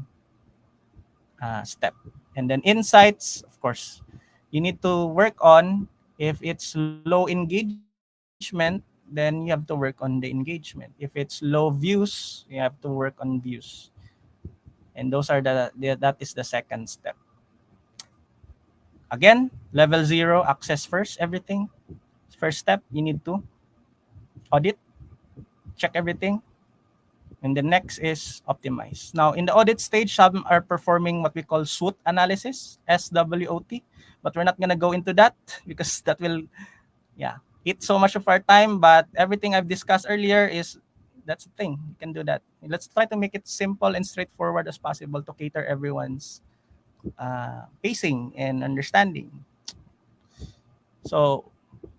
step. And then insights, of course, you need to work on. If it's low engagement, then you have to work on the engagement. If it's low views, you have to work on views. And those are that is the second step. Again, level 0, access first, everything. First step, you need to audit, check everything. And the next is optimize. Now, in the audit stage, some are performing what we call SWOT analysis, SWOT, but we're not going to go into that because that will, eat so much of our time. But everything I've discussed earlier is, that's the thing. You can do that. Let's try to make it simple and straightforward as possible to cater everyone's pacing and understanding. So,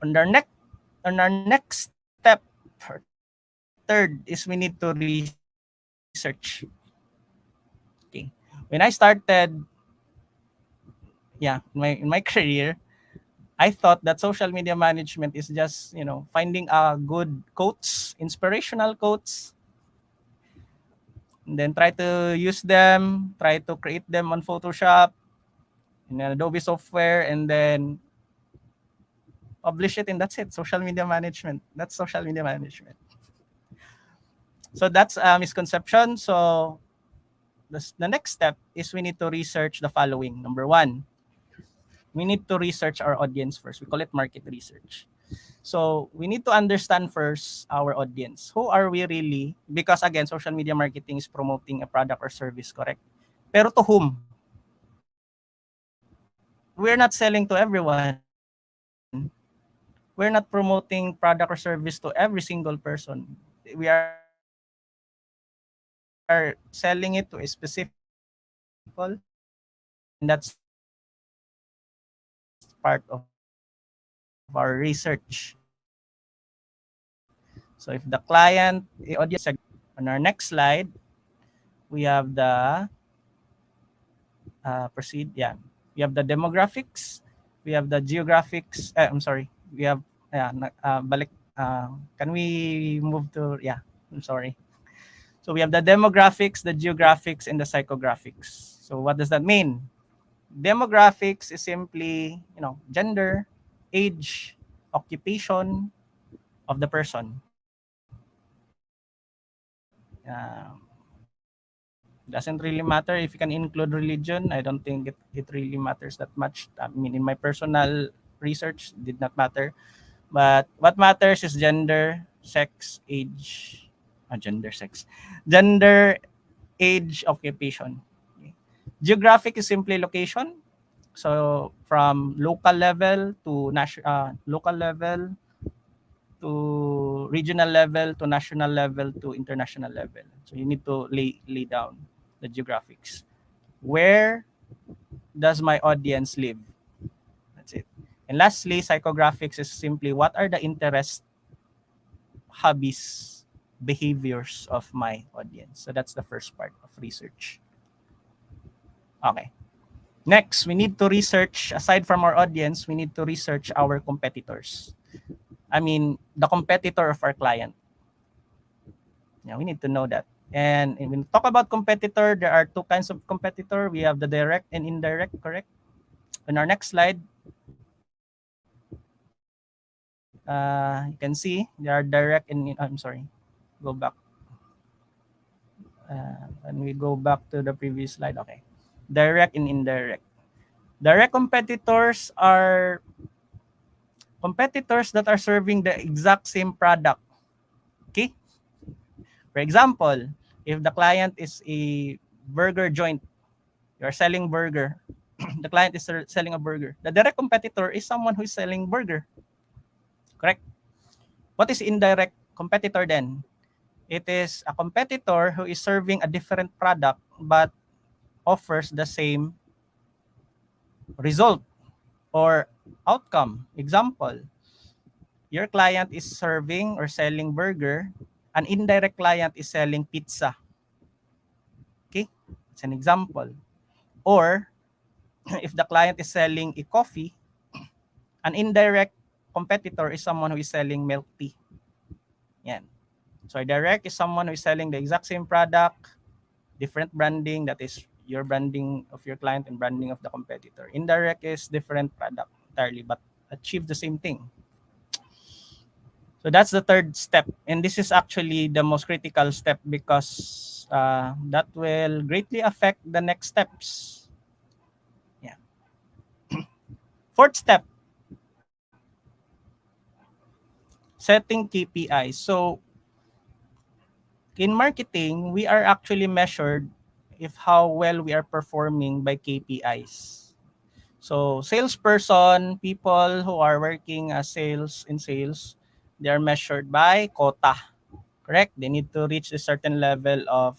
on our next step, third, is we need to research. Okay. When I started, in my career, I thought that social media management is just, finding good quotes, inspirational quotes, and then try to use them, try to create them on Photoshop, in Adobe software, and then publish it, and that's it. Social media management. That's social media management. So that's a misconception. So the next step is we need to research the following. Number one, we need to research our audience first. We call it market research. So we need to understand first our audience. Who are we really? Because again, social media marketing is promoting a product or service, correct? Pero to whom? We're not selling to everyone. We're not promoting product or service to every single person. We are selling it to a specific people, and that's part of our research. So if the client, the audience segment. On our next slide, we have the proceed. Yeah, we have the demographics, we have the geographics. I'm sorry, we have balik. Can we move to? Yeah, I'm sorry. So we have the demographics, the geographics, and the psychographics. So what does that mean? Demographics is simply, gender, age, occupation of the person. Doesn't really matter if you can include religion. I don't think it really matters that much. I mean, in my personal research, did not matter. But what matters is gender, sex, age, gender, age, occupation. Okay. Geographic is simply location. So from local level to local level to regional level to national level to international level. So you need to lay down the geographics. Where does my audience live? That's it. And lastly, psychographics is simply what are the interests, hobbies, behaviors of my audience. So that's the first part of research. Okay. Next, we need to research, aside from our audience, we need to research our competitors. the competitor of our client. Yeah, we need to know that. And when we talk about competitor, there are two kinds of competitor. We have the direct and indirect, correct? On our next slide, you can see there are direct and I'm sorry, go back. And we go back to the previous slide. Okay, direct and indirect. Direct competitors are competitors that are serving the exact same product. Okay, for example, if the client is a burger joint, you're selling burger. The client is selling a burger. The direct competitor is someone who is selling burger. Correct? What is indirect competitor then? It is a competitor who is serving a different product but offers the same result or outcome. Example, your client is serving or selling burger, an indirect client is selling pizza. Okay? It's an example. Or if the client is selling a coffee, an indirect competitor is someone who is selling milk tea. Yan. So a direct is someone who is selling the exact same product, different branding, that is your branding of your client and branding of the competitor. Indirect is different product entirely but achieve the same thing. So that's the third step. And this is actually the most critical step because that will greatly affect the next steps. Yeah. Fourth step, setting KPIs. So in marketing, we are actually measured if how well we are performing by KPIs. So salesperson, people who are working as sales, they are measured by quota. Correct? They need to reach a certain level of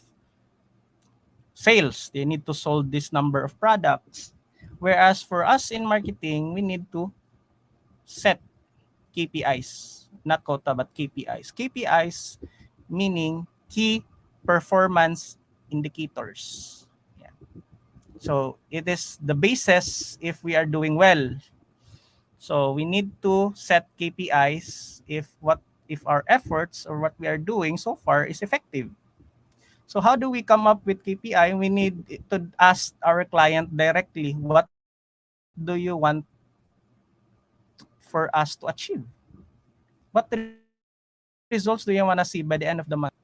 sales. They need to sold this number of products. Whereas for us in marketing, we need to set KPIs, not quota but KPIs. KPIs meaning key performance indicators. Yeah. So it is the basis if we are doing well. So we need to set KPIs if our efforts or what we are doing so far is effective. So how do we come up with KPI? We need to ask our client directly, what do you want for us to achieve? What results do you want to see by the end of the month?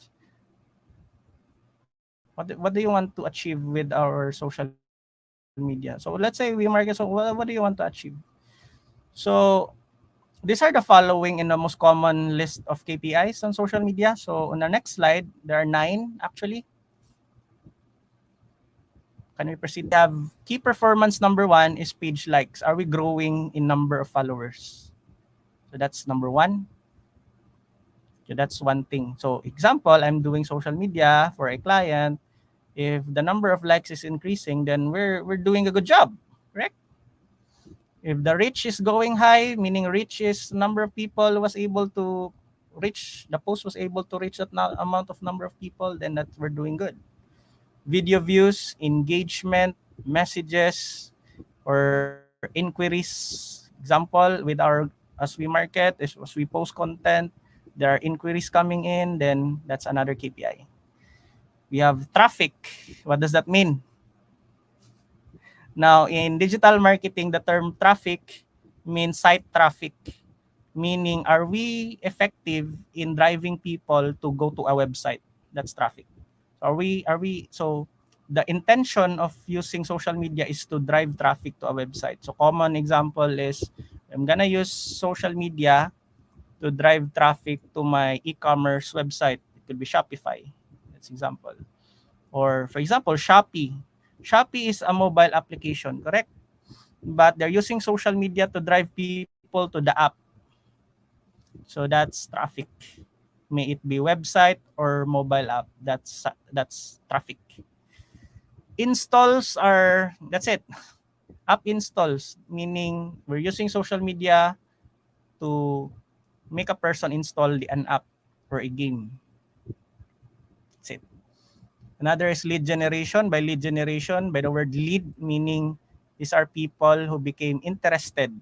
What do you want to achieve with our social media? So let's say we market, so what do you want to achieve? So these are the following in the most common list of KPIs on social media. So on the next slide, there are 9 actually. Can we proceed? We have key performance number 1 is page likes. Are we growing in number of followers? So that's number 1. So that's one thing. So example, I'm doing social media for a client. If the number of likes is increasing, then we're doing a good job, correct? If the reach is going high, meaning reach is number of people was able to reach, the post was able to reach that amount of number of people, then that we're doing good. Video views, engagement, messages, or inquiries. Example, with our as we market, as we post content, there are inquiries coming in, then that's another KPI. We have traffic. What does that mean? Now, in digital marketing, the term traffic means site traffic, meaning are we effective in driving people to go to a website? That's traffic. So the intention of using social media is to drive traffic to a website. So common example is I'm gonna use social media to drive traffic to my e-commerce website. It could be Shopify. That's example. Or for example, Shopee. Shopee is a mobile application, correct? But they're using social media to drive people to the app. So that's traffic. May it be website or mobile app. That's traffic. Installs are, that's it. App installs, meaning we're using social media to make a person install an app or a game. That's it. Another is lead generation. By lead generation, by the word lead, meaning these are people who became interested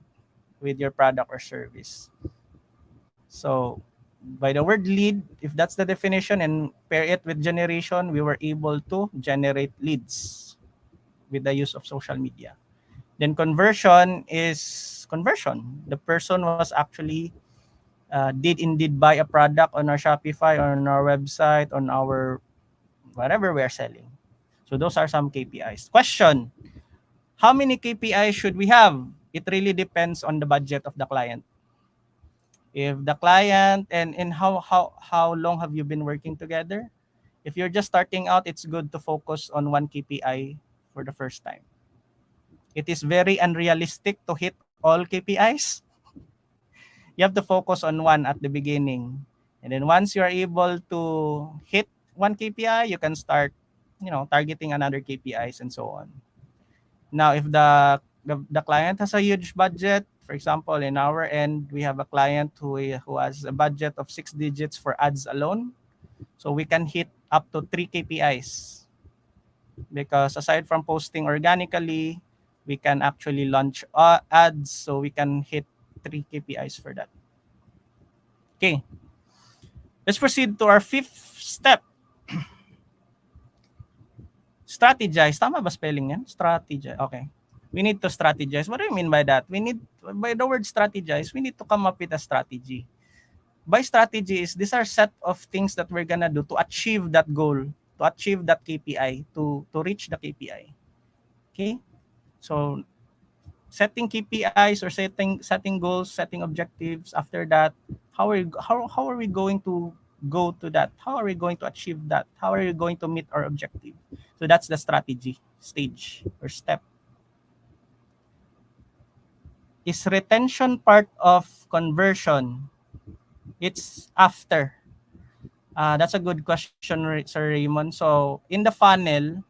with your product or service. So by the word lead, if that's the definition and pair it with generation, we were able to generate leads with the use of social media. Then conversion is conversion. The person was actually did indeed buy a product on our Shopify, on our website, on our whatever we're selling. So those are some KPIs. Question: how many KPIs should we have? It really depends on the budget of the client. If the client and how long have you been working together? If you're just starting out, it's good to focus on one KPI for the first time. It is very unrealistic to hit all KPIs. You have to focus on one at the beginning. And then once you're able to hit one KPI, you can start, targeting another KPIs and so on. Now, if the client has a huge budget, for example, in our end, we have a client who has a budget of 6 digits for ads alone. So we can hit up to 3 KPIs, because aside from posting organically, we can actually launch ads, so we can hit 3 KPIs for that. Okay, let's proceed to our fifth step. Strategize. Tama ba spelling yan? Strategize. Okay. We need to strategize. What do you mean by that? By the word strategize, we need to come up with a strategy. By strategy is these are set of things that we're gonna do to achieve that goal, to achieve that KPI, to reach the KPI. Okay? So setting KPIs or setting goals, setting objectives. After that, how are we going to go to that? How are we going to achieve that? How are we going to meet our objective? So that's the strategy stage or step. Is retention part of conversion? It's after. That's a good question, Sir Raymond. So in the funnel,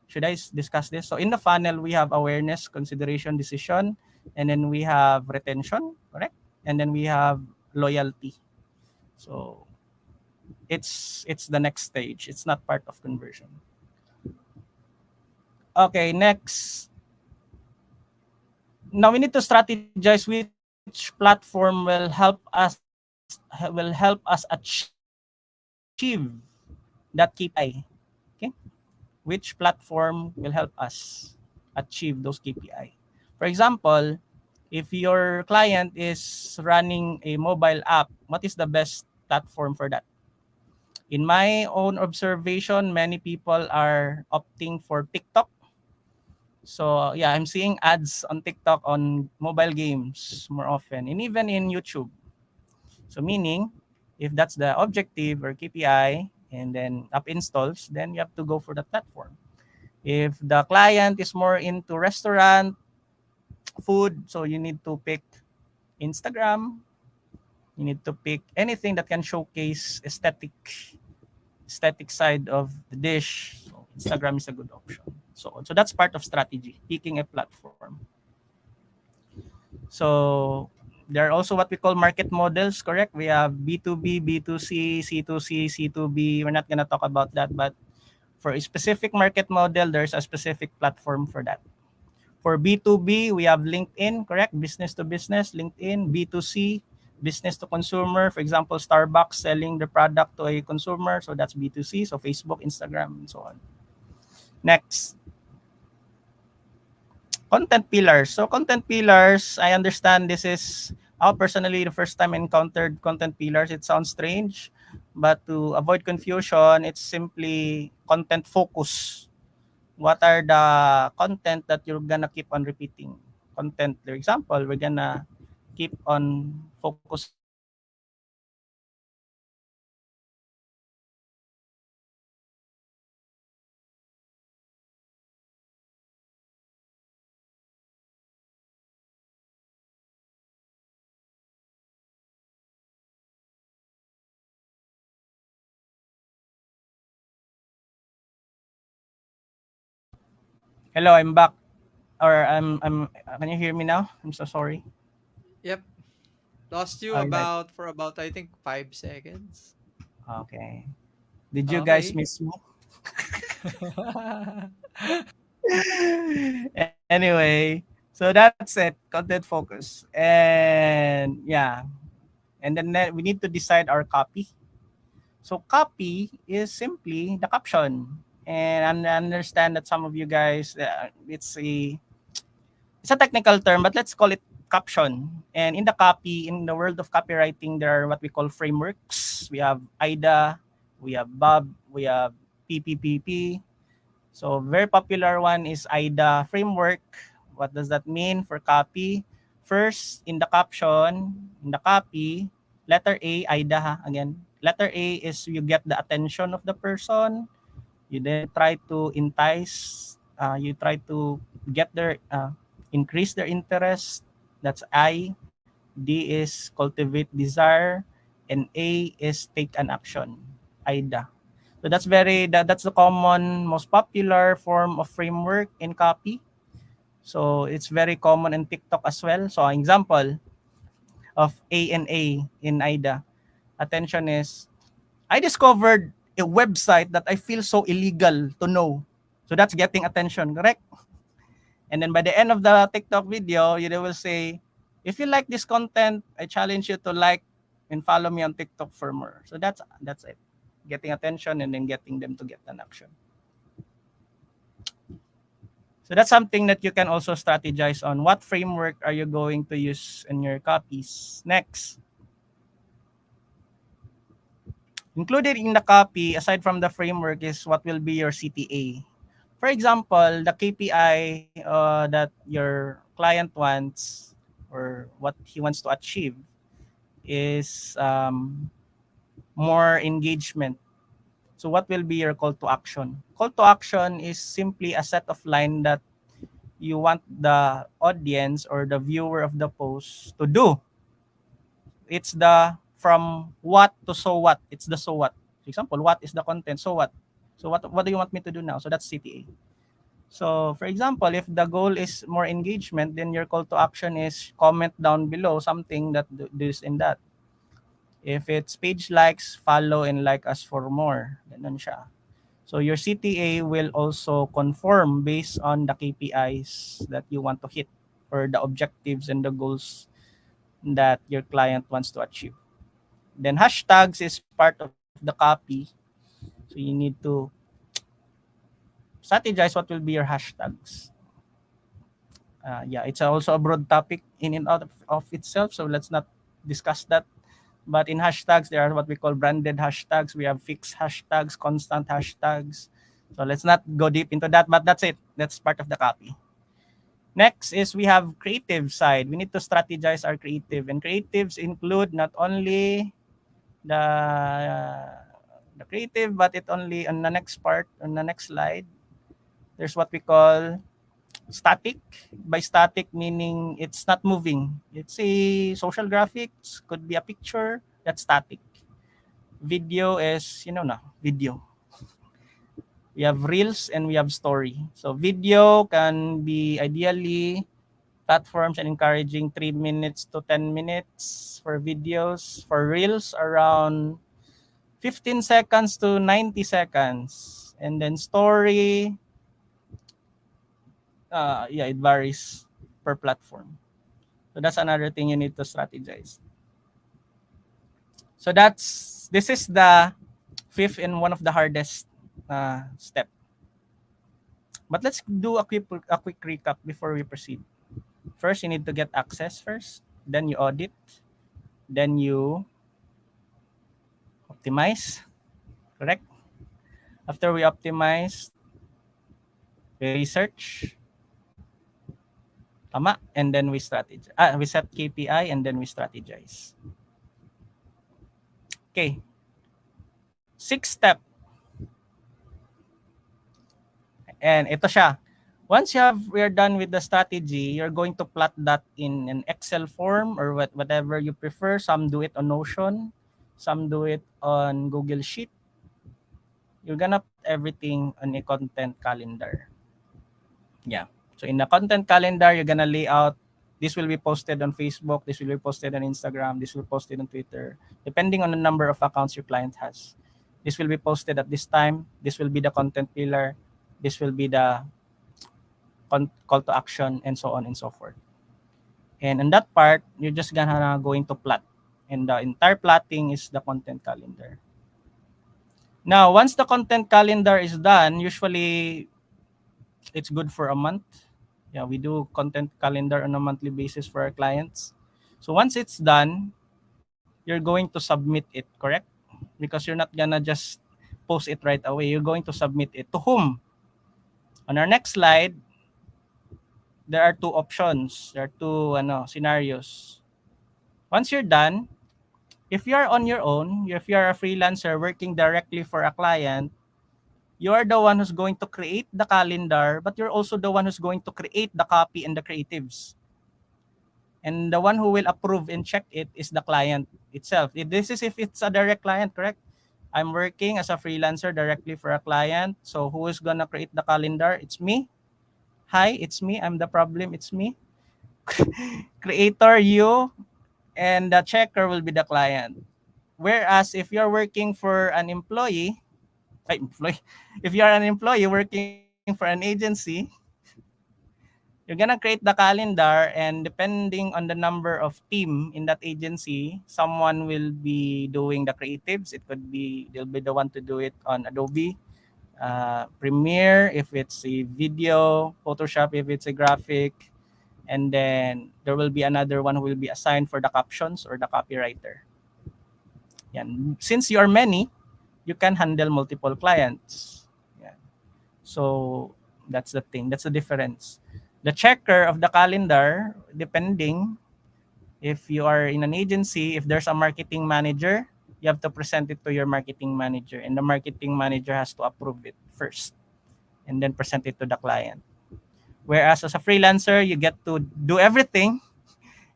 should I discuss this? So in the funnel, we have awareness, consideration, decision, and then we have retention, correct? And then we have loyalty. So it's the next stage. It's not part of conversion. Okay, next. Now we need to strategize which platform will help us achieve that KPI. Okay? Which platform will help us achieve those KPI? For example, if your client is running a mobile app, what is the best platform for that? In my own observation, many people are opting for TikTok. So yeah, I'm seeing ads on TikTok on mobile games more often, and even in YouTube. So meaning, if that's the objective or KPI, and then app installs, then you have to go for the platform. If the client is more into restaurant, food, so you need to pick Instagram. You need to pick anything that can showcase aesthetic side of the dish. So Instagram is a good option. So that's part of strategy, picking a platform. So there are also what we call market models, correct? We have B2B, B2C, C2C, C2B. We're not going to talk about that, but for a specific market model, there's a specific platform for that. For B2B, we have LinkedIn, correct? Business to business, LinkedIn. B2C, business to consumer. For example, Starbucks selling the product to a consumer. So that's B2C. So Facebook, Instagram, and so on. Next. Content pillars. So content pillars, I understand this is, personally, the first time I encountered content pillars, it sounds strange. But to avoid confusion, it's simply content focus. What are the content that you're gonna keep on repeating? Content, for example, we're gonna keep on focusing on marketing, we're gonna focus on sales, Hello, I'm back. Or I'm. Can you hear me now? I'm so sorry. Yep. Lost you All right. about I think 5 seconds. Okay. Did you guys Okay. miss me? Anyway, so that's it. Content focus. And yeah. And then we need to decide our copy. So copy is simply the caption. And I understand that some of you guys, it's a technical term, but let's call it caption. And in the copy, in the world of copywriting, there are what we call frameworks. We have IDA, we have BOB, we have PPPP. So very popular one is IDA framework. What does that mean for copy? First, in the caption, in the copy, letter A, IDA ha, again. Letter A is you get the attention of the person. You then try to entice, you try to get their, increase their interest. That's I. D is cultivate desire. And A is take an action. IDA. So that's the common, most popular form of framework in copy. So it's very common in TikTok as well. So an example of A and A in IDA. Attention is, I discovered a website that I feel so illegal to know. So that's getting attention, correct? And then by the end of the TikTok video, they will say, if you like this content, I challenge you to like and follow me on TikTok for more. So that's it. Getting attention and then getting them to get an action. So that's something that you can also strategize on. What framework are you going to use in your copies? Next. Included in the copy, aside from the framework, is what will be your CTA. For example, the KPI that your client wants or what he wants to achieve is more engagement. So what will be your call to action? Call to action is simply a set of line that you want the audience or the viewer of the post to do. It's the from what to so what. It's the so what. For example, what is the content? So what? So what do you want me to do now? So that's CTA. So for example, if the goal is more engagement, then your call to action is comment down below something that this and that. If it's page likes, follow and like us for more. Ganun siya. So your CTA will also conform based on the KPIs that you want to hit or the objectives and the goals that your client wants to achieve. Then hashtags is part of the copy. So you need to strategize what will be your hashtags. It's also a broad topic in and out of itself, so let's not discuss that. But in hashtags, there are what we call branded hashtags. We have fixed hashtags, constant hashtags. So let's not go deep into that, but that's it. That's part of the copy. Next is we have creative side. We need to strategize our creative. And creatives include not only the creative, but it only on the next part, on the next slide, there's what we call static. By static meaning it's not moving. It's a social graphics, could be a picture, that's static. Video is, video. We have reels and we have story. So video can be ideally platforms and encouraging 3 minutes to 10 minutes for videos. For reels, around 15 seconds to 90 seconds. And then story, it varies per platform. So that's another thing you need to strategize. So this is the fifth and one of the hardest step. But let's do a quick recap before we proceed. First, you need to get access first. Then you audit. Then you optimize. Correct? After we optimize, we research. Tama. And then we strategize. We set KPI and then we strategize. Okay. 6th step. And ito siya. Once we are done with the strategy, you're going to plot that in an Excel form or whatever you prefer. Some do it on Notion. Some do it on Google Sheet. You're gonna put everything on a content calendar. Yeah. So in the content calendar, you're gonna lay out, this will be posted on Facebook, this will be posted on Instagram, this will be posted on Twitter, depending on the number of accounts your client has. This will be posted at this time. This will be the content pillar. This will be the call to action, and so on and so forth. And in that part, you're just going to plot. And the entire plotting is the content calendar. Now, once the content calendar is done, usually it's good for a month. Yeah, we do content calendar on a monthly basis for our clients. So once it's done, you're going to submit it, correct? Because you're not gonna just post it right away. You're going to submit it to whom? On our next slide, there are two options. There are two scenarios. Once you're done, if you're on your own, if you're a freelancer working directly for a client, you're the one who's going to create the calendar, but you're also the one who's going to create the copy and the creatives. And the one who will approve and check it is the client itself. This is if it's a direct client, correct? I'm working as a freelancer directly for a client. So who is gonna create the calendar? It's me. Hi, it's me. I'm the problem. It's me. Creator, you, and the checker will be the client. Whereas if you're working for an if you're an employee working for an agency, you're gonna create the calendar, and depending on the number of team in that agency, someone will be doing the creatives. It could be they'll be the one to do it on Adobe, Premiere if it's a video, Photoshop if it's a graphic, and then there will be another one who will be assigned for the captions or the copywriter. Yan. Since you are many, you can handle multiple clients. Yeah. So that's the thing. That's the difference. The checker of the calendar, depending if you are in an agency, if there's a marketing manager, you have to present it to your marketing manager, and the marketing manager has to approve it first and then present it to the client. Whereas as a freelancer, you get to do everything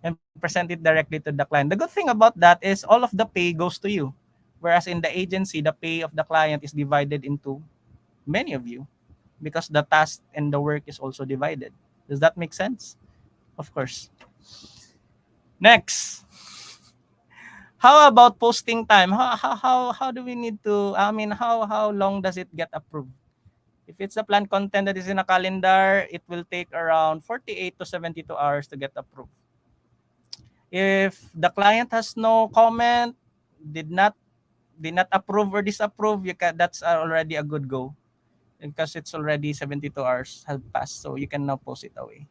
and present it directly to the client. The good thing about that is all of the pay goes to you. Whereas in the agency, the pay of the client is divided into many of you because the task and the work is also divided. Does that make sense? Of course. Next. How about posting time? How do we need to, how long does it get approved? If it's a planned content that is in a calendar, it will take around 48 to 72 hours to get approved. If the client has no comment, did not approve or disapprove, that's already a good go because it's already 72 hours have passed, so you can now post it away.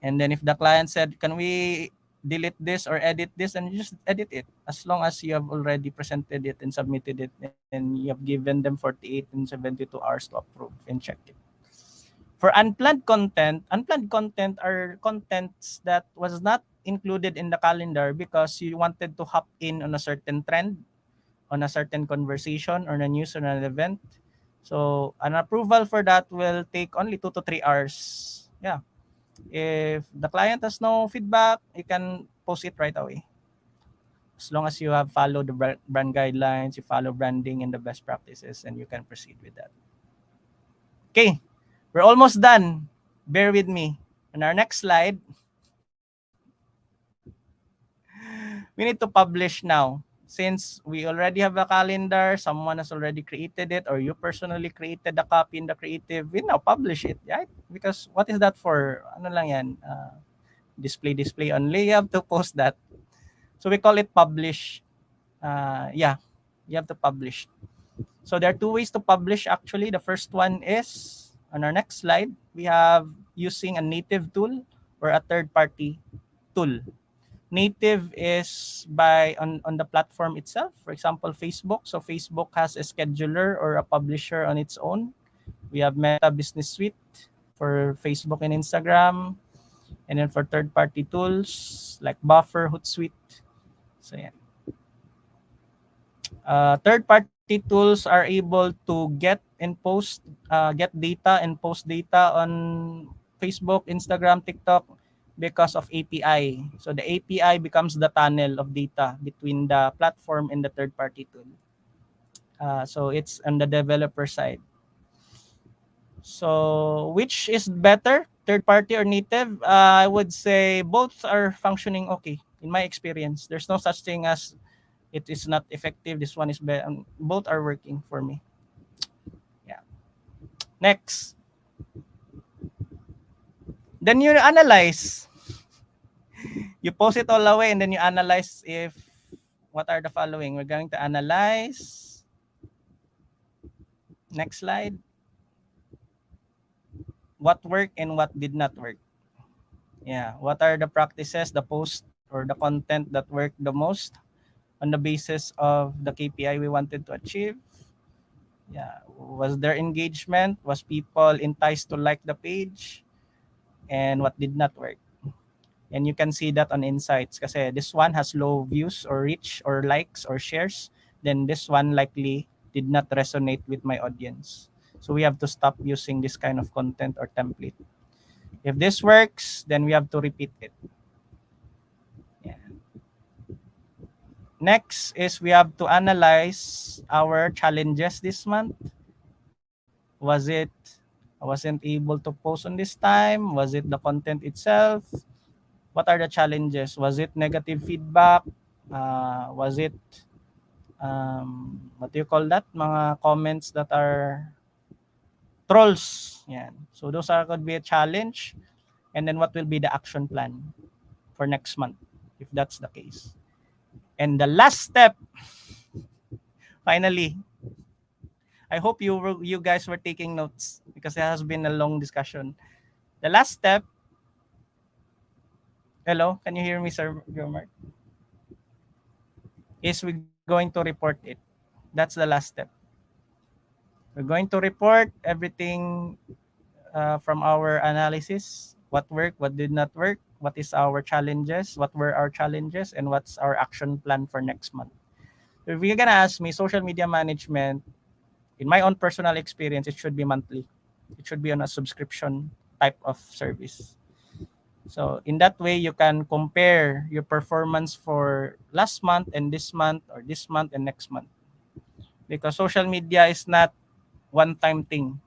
And then if the client said, can we delete this or edit this, and you just edit it as long as you have already presented it and submitted it and you have given them 48 and 72 hours to approve and check it. For unplanned content are contents that was not included in the calendar because you wanted to hop in on a certain trend, on a certain conversation or a news or an event. So an approval for that will take only 2 to 3 hours. Yeah. If the client has no feedback, you can post it right away. As long as you have followed the brand guidelines, you follow branding and the best practices, and you can proceed with that. Okay, we're almost done. Bear with me. On our next slide, we need to publish now. Since we already have a calendar, someone has already created it, or you personally created the copy in the creative, we now publish it, right? Because what is that for? Ano lang yan? Display only. You have to post that. So we call it publish. You have to publish. So there are two ways to publish actually. The first one is, on our next slide, we have using a native tool or a third-party tool. Native is on the platform itself. For example, Facebook. So Facebook has a scheduler or a publisher on its own. We have Meta Business Suite for Facebook and Instagram. And then for third-party tools like Buffer, Hootsuite. So yeah. Third-party tools are able to get data and post data on Facebook, Instagram, TikTok because of API. So the API becomes the tunnel of data between the platform and the third-party tool. So it's on the developer side. So which is better, third-party or native? I would say both are functioning okay. In my experience, there's no such thing as it is not effective. This one is better. Both are working for me. Yeah. Next. Then you analyze. You post it all away and then you analyze if what are the following. We're going to analyze. Next slide. What worked and what did not work. Yeah. What are the practices, the post or the content that worked the most on the basis of the KPI we wanted to achieve? Yeah. Was there engagement? Was people enticed to like the page? And what did not work? And you can see that on insights kasi this one has low views or reach or likes or shares, then this one likely did not resonate with my audience. So we have to stop using this kind of content or template. If this works, then we have to repeat it. Yeah. Next is we have to analyze our challenges this month. Was it I wasn't able to post on this time? Was it the content itself? What are the challenges? Was it negative feedback? Was it what do you call that? Mga comments that are trolls. Yan. So those are could be a challenge. And then what will be the action plan for next month if that's the case? And the last step, finally, I hope you guys were taking notes because it has been a long discussion. The last step, hello, can you hear me, Sir Mark? Is we're going to report it. That's the last step. We're going to report everything from our analysis, what worked, what did not work, what is our challenges, what were our challenges, and what's our action plan for next month. If you're gonna ask me, social media management, in my own personal experience, it should be monthly. It should be on a subscription type of service. So in that way, you can compare your performance for last month and this month, or this month and next month. Because social media is not one-time thing.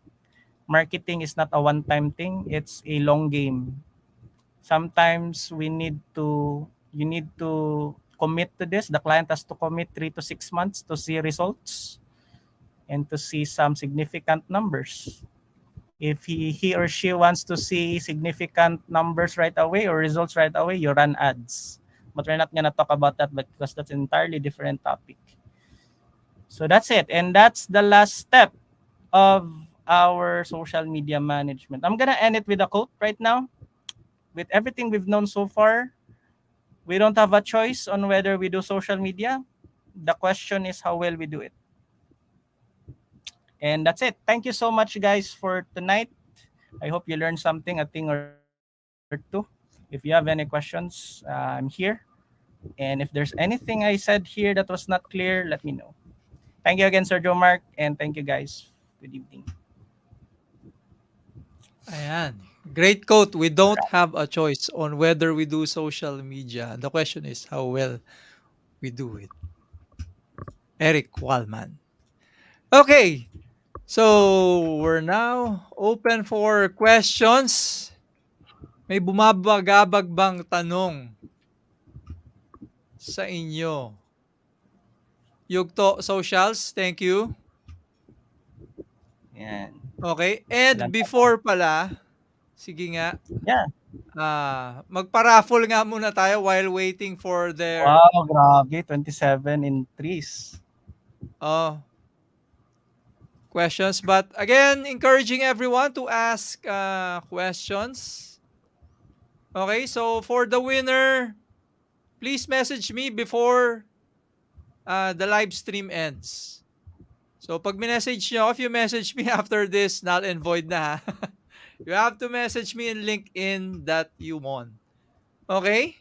Marketing is not a one-time thing. It's a long game. Sometimes you need to commit to this. The client has to commit 3 to 6 months to see results and to see some significant numbers. If he or she wants to see significant numbers right away or results right away, you run ads. But we're not gonna talk about that because that's an entirely different topic. So that's it. And that's the last step of our social media management. I'm gonna end it with a quote right now. With everything we've known so far, we don't have a choice on whether we do social media. The question is how well we do it. And that's it. Thank you so much, guys, for tonight. I hope you learned something, a thing or two. If you have any questions, I'm here. And if there's anything I said here that was not clear, let me know. Thank you again, Sir Joe Mark, and thank you, guys. Good evening. Ayan. Great quote. We don't have a choice on whether we do social media. The question is how well we do it. Eric Wallman. Okay. So, we're now open for questions. May bumabagabag bang tanong sa inyo? Yugto Socials, thank you. Yan. Okay. And Ilan before pala, sige nga, Yeah. magpa-raffle nga muna tayo while waiting for their Wow, grabe. 27 entries. questions. But again, encouraging everyone to ask questions. Okay, so for the winner, please message me before the live stream ends. So pag message nyo, if you message me after this, null and void na ha. You have to message me in LinkedIn that you won. Okay?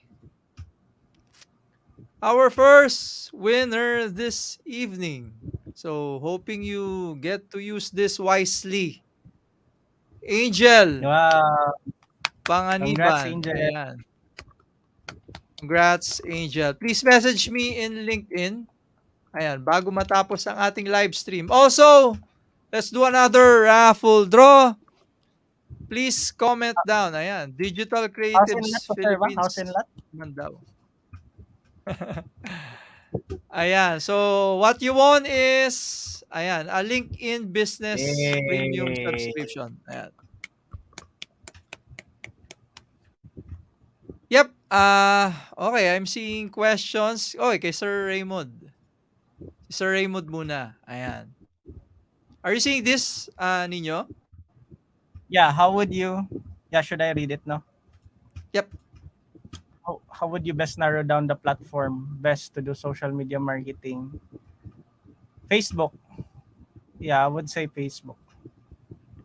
Our first winner this evening. So hoping you get to use this wisely. Angel Wow. Congrats, Panganiban. Angel. Ayan. Congrats, Angel. Please message me in LinkedIn. Ayan, bago matapos ang ating live stream. Also, let's do another raffle draw. Please comment down. Ayan, Digital House and lot Creatives to sir ba? House and Philippines. lot? Man daw. Ayan, so what you want is, ayan, a LinkedIn Business Premium Yay. subscription. Ayan. Yep, Okay, I'm seeing questions. Okay, kay Sir Raymond. Si Sir Raymond muna. Ayan. Are you seeing this, ninyo? Yeah, how would you, yeah, should I read it now? Yep. How would you best narrow down the platform best to do social media marketing? Facebook. Yeah, I would say Facebook.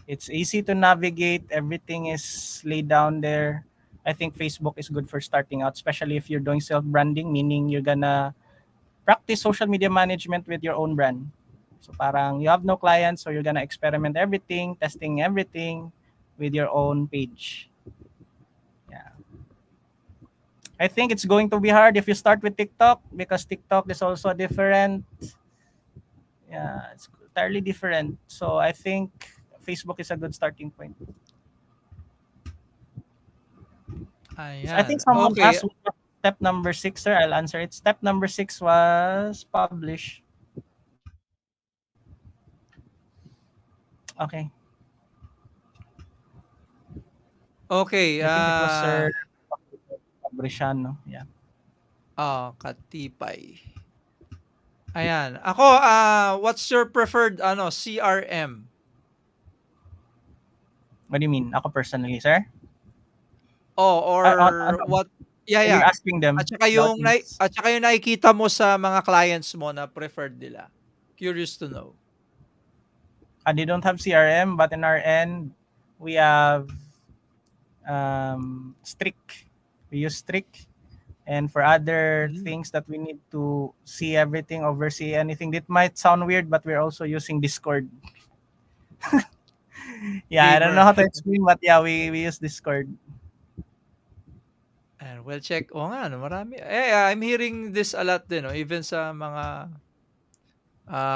It's easy to navigate. Everything is laid down there. I think Facebook is good for starting out, especially if you're doing self branding, meaning you're gonna practice social media management with your own brand. So parang you have no clients, so you're gonna experiment everything, testing everything with your own page. Yeah. I think it's going to be hard if you start with TikTok because TikTok is also different. Yeah, it's entirely different. So I think Facebook is a good starting point. So I think Ayan. someone Okay. asked what step number six, sir. I'll answer it. Step number six was publish. Okay. Okay, I think it was Sir Fabriciano. Yeah. katipay. Ayan. Ako, what's your preferred CRM? What do you mean? Ako personally, sir? Oh, or Ano? what? Yeah, You're yeah. asking them, the audience. At saka yung nakikita mo sa mga clients mo na preferred nila. Curious to know. They don't have CRM, but in our end, we have Strict. We use Strict. And for other Mm, things that we need to see everything, oversee anything, that might sound weird, but we're also using Discord. Yeah, I don't know gamer. how to explain, but yeah, we use Discord. And we'll check. Oo nga, no, marami. I'm hearing this a lot din, no? Even sa mga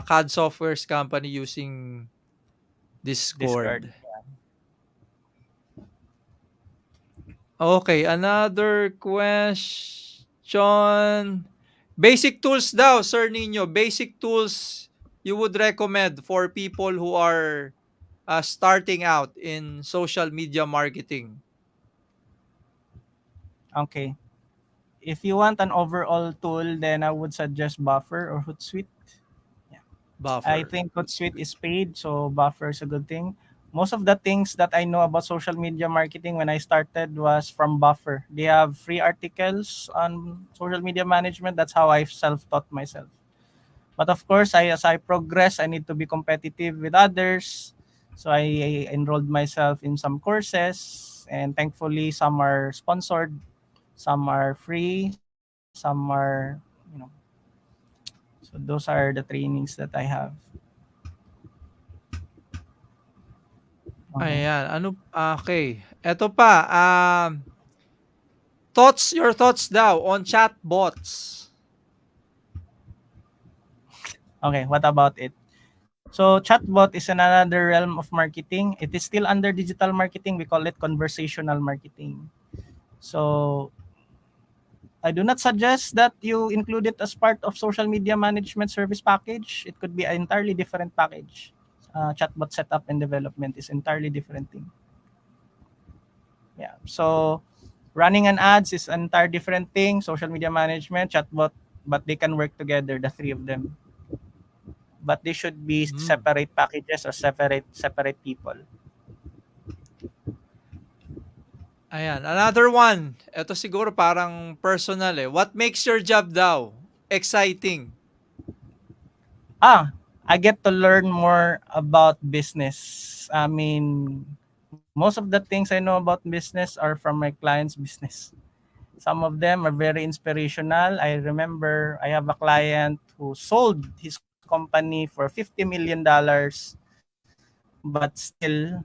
CAD softwares company using Discord. Discord. Okay, another question. Basic tools daw, Sir Nino. Basic tools you would recommend for people who are starting out in social media marketing. Okay. If you want an overall tool, then I would suggest Buffer or Hootsuite. Yeah. I Buffer. think Hootsuite is paid, so Buffer is a good thing. Most of the things that I know about social media marketing when I started was from Buffer. They have free articles on social media management. That's how I self-taught myself. But of course, as I progress, I need to be competitive with others. So I enrolled myself in some courses, and thankfully, some are sponsored, some are free, some are, you know. So those are the trainings that I have. Okay. Ayan, okay. Eto pa, your thoughts daw on chatbots. Okay, what about it? So chatbot is another realm of marketing. It is still under digital marketing. We call it conversational marketing. So I do not suggest that you include it as part of social media management service package. It could be an entirely different package. Chatbot setup and development is entirely different thing. Yeah. So running an ads is an entire different thing. Social media management, chatbot, but they can work together, the three of them. But they should be Hmm. separate packages or separate people. Ayan, another one. Eto siguro parang personal eh. What makes your job daw exciting? I get to learn more about business. I mean, most of the things I know about business are from my clients' business. Some of them are very inspirational. I remember I have a client who sold his company for $50 million, but still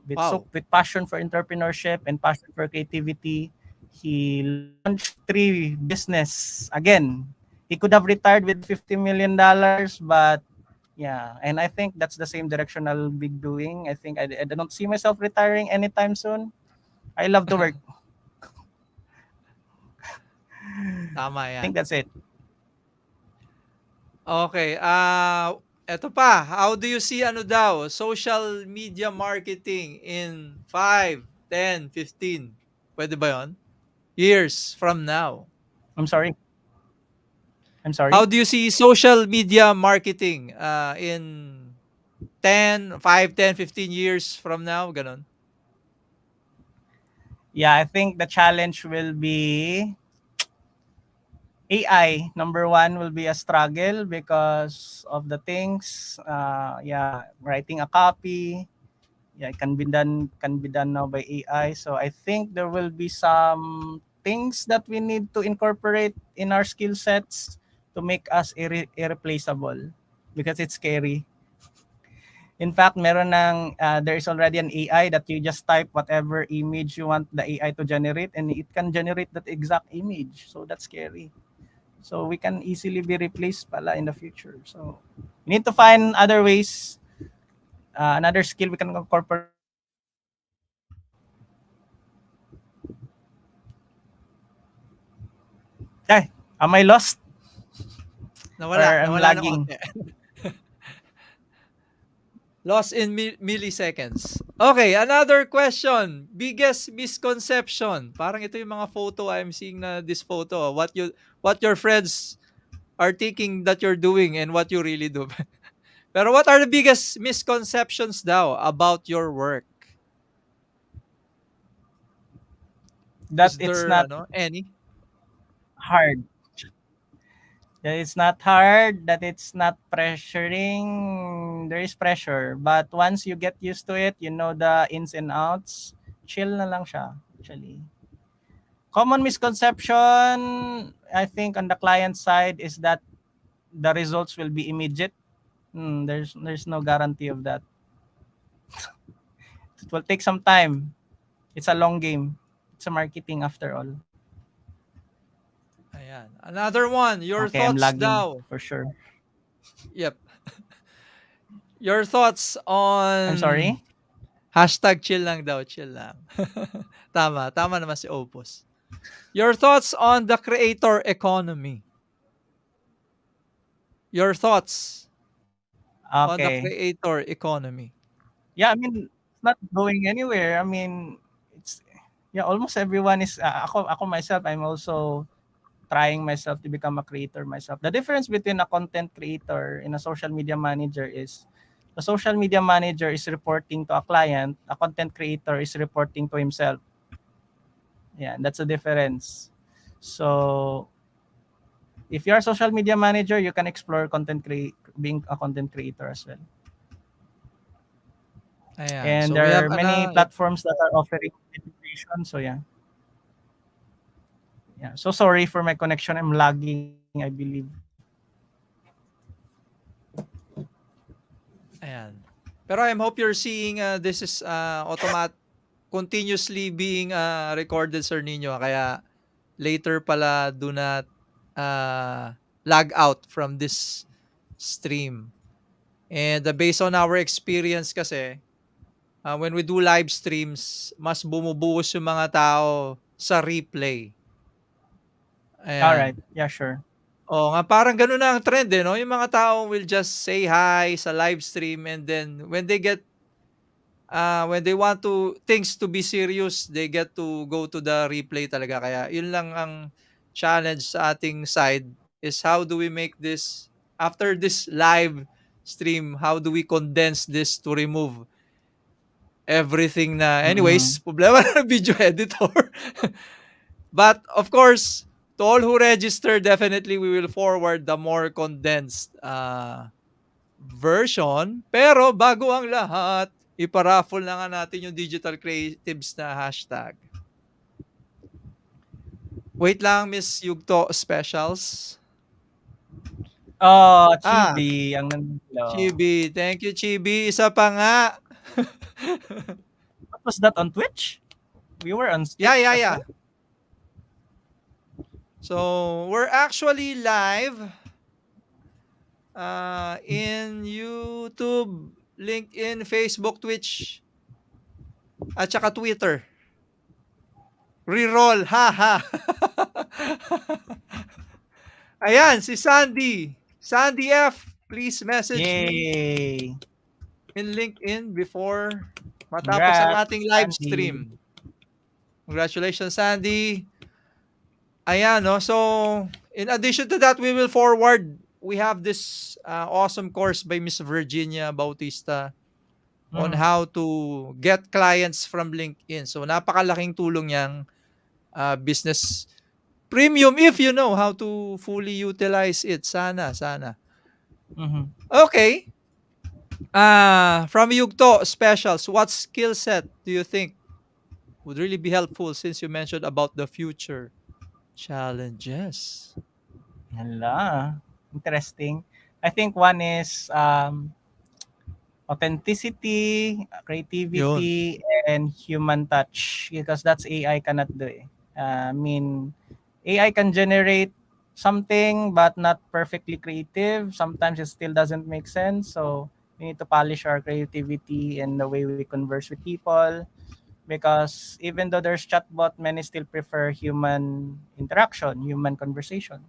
Wow. with passion for entrepreneurship and passion for creativity, he launched three business again. He could have retired with $50 million, but yeah, and I think that's the same direction I'll be doing. I think I don't see myself retiring anytime soon. I love to work. Tama I think yan. that's it. Okay, eto pa. How do you see social media marketing in 5, 10, 15? Pwede ba 'yon? years from now? I'm sorry. I'm How sorry. do you see social media marketing in 10, 5, 10, 15 years from now? Ganon. Yeah, I think the challenge will be AI. Number one will be a struggle because of the things. Yeah, writing a copy. Yeah, it can be done now by AI. So I think there will be some things that we need to incorporate in our skill sets to make us irreplaceable because it's scary. In fact, there is already an AI that you just type whatever image you want the AI to generate and it can generate that exact image. So that's scary. So we can easily be replaced pala in the future. So we need to find other ways, another skill we can incorporate to make us irreplaceable. Okay, am I lost Nawala. or I'm Nawala ng lagging? konti. Lost in milliseconds. Okay, another question. Biggest misconception. Parang ito yung mga photo I'm seeing na this photo. What your friends are thinking that you're doing and what you really do. Pero what are the biggest misconceptions daw about your work? That Is it's there not any? hard. That it's not hard, that it's not pressuring. There is pressure. But once you get used to it, you know the ins and outs, chill na lang siya, actually. Common misconception, I think, on the client side is that the results will be immediate. There's no guarantee of that. It will take some time. It's a long game. It's a marketing after all. Ayan. Another one. Your Okay, I'm thoughts lagging daw. for sure. Yep. Your thoughts I'm on sorry. hashtag chill lang daw, chill lang. Tama. Tama naman si Opus. Your thoughts on the creator economy. Your thoughts on the Okay. creator economy. Yeah, I mean, it's not going anywhere. I mean, it's yeah, almost everyone is ako myself, I'm also trying myself to become a creator myself. The difference between a content creator and a social media manager is the social media manager is reporting to a client, a content creator is reporting to himself. Yeah, that's the difference. So, if you're a social media manager, you can explore being a content creator as well. Ayan. And So we there have are many yep. platforms that are offering education. So yeah. Yeah. So sorry for my connection. I'm lagging, I believe. Ayan. Pero I hope you're seeing this is continuously being recorded, Sir Nino. Kaya later pala do not lag out from this stream. And based on our experience kasi, when we do live streams, mas bumubuhos yung mga tao sa replay. All right. Ayan. Yeah, sure. Oo nga, parang gano'n na ang trend, eh, 'no? Yung mga tao will just say hi sa live stream and then when they want to things to be serious, they get to go to the replay talaga. Kaya yun lang ang challenge sa ating side is how do we make this after this live stream, how do we condense this to remove everything na Mm-mm. anyways, problema ng video editor. But of course, to all who register, definitely we will forward the more condensed version. Pero bago ang lahat, iparaffle na nga natin yung digital creatives na hashtag. Wait lang, Miss Yugto Specials. Oh, Ah, Chibi, ang nanalo. Chibi. Thank you, Chibi. Isa pa nga. What was that on Twitch? We were on Yeah, Twitch yeah, as yeah. well. So, we're actually live in YouTube, LinkedIn, Facebook, Twitch, at saka Twitter. Reroll, haha. Ayan, si Sandy. Sandy F, please message me Yay! in LinkedIn before matapos ang Congrats, ating live Andy. stream. Congratulations, Sandy. Ayan, no? So, in addition to that, we will forward. We have this awesome course by Miss Virginia Bautista on Mhm. how to get clients from LinkedIn. So, napakalaking tulong yang business premium if you know how to fully utilize it. Sana, sana. Mhm. Okay. From Yugto Specials, what skill set do you think would really be helpful since you mentioned about the future challenges? Hala, interesting. I think one is authenticity, Yun. creativity, and human touch because that's AI cannot do. Eh. I mean, AI can generate something but not perfectly creative. Sometimes it still doesn't make sense. So we need to polish our creativity and the way we converse with people because even though there's chatbot, many still prefer human interaction, human conversation.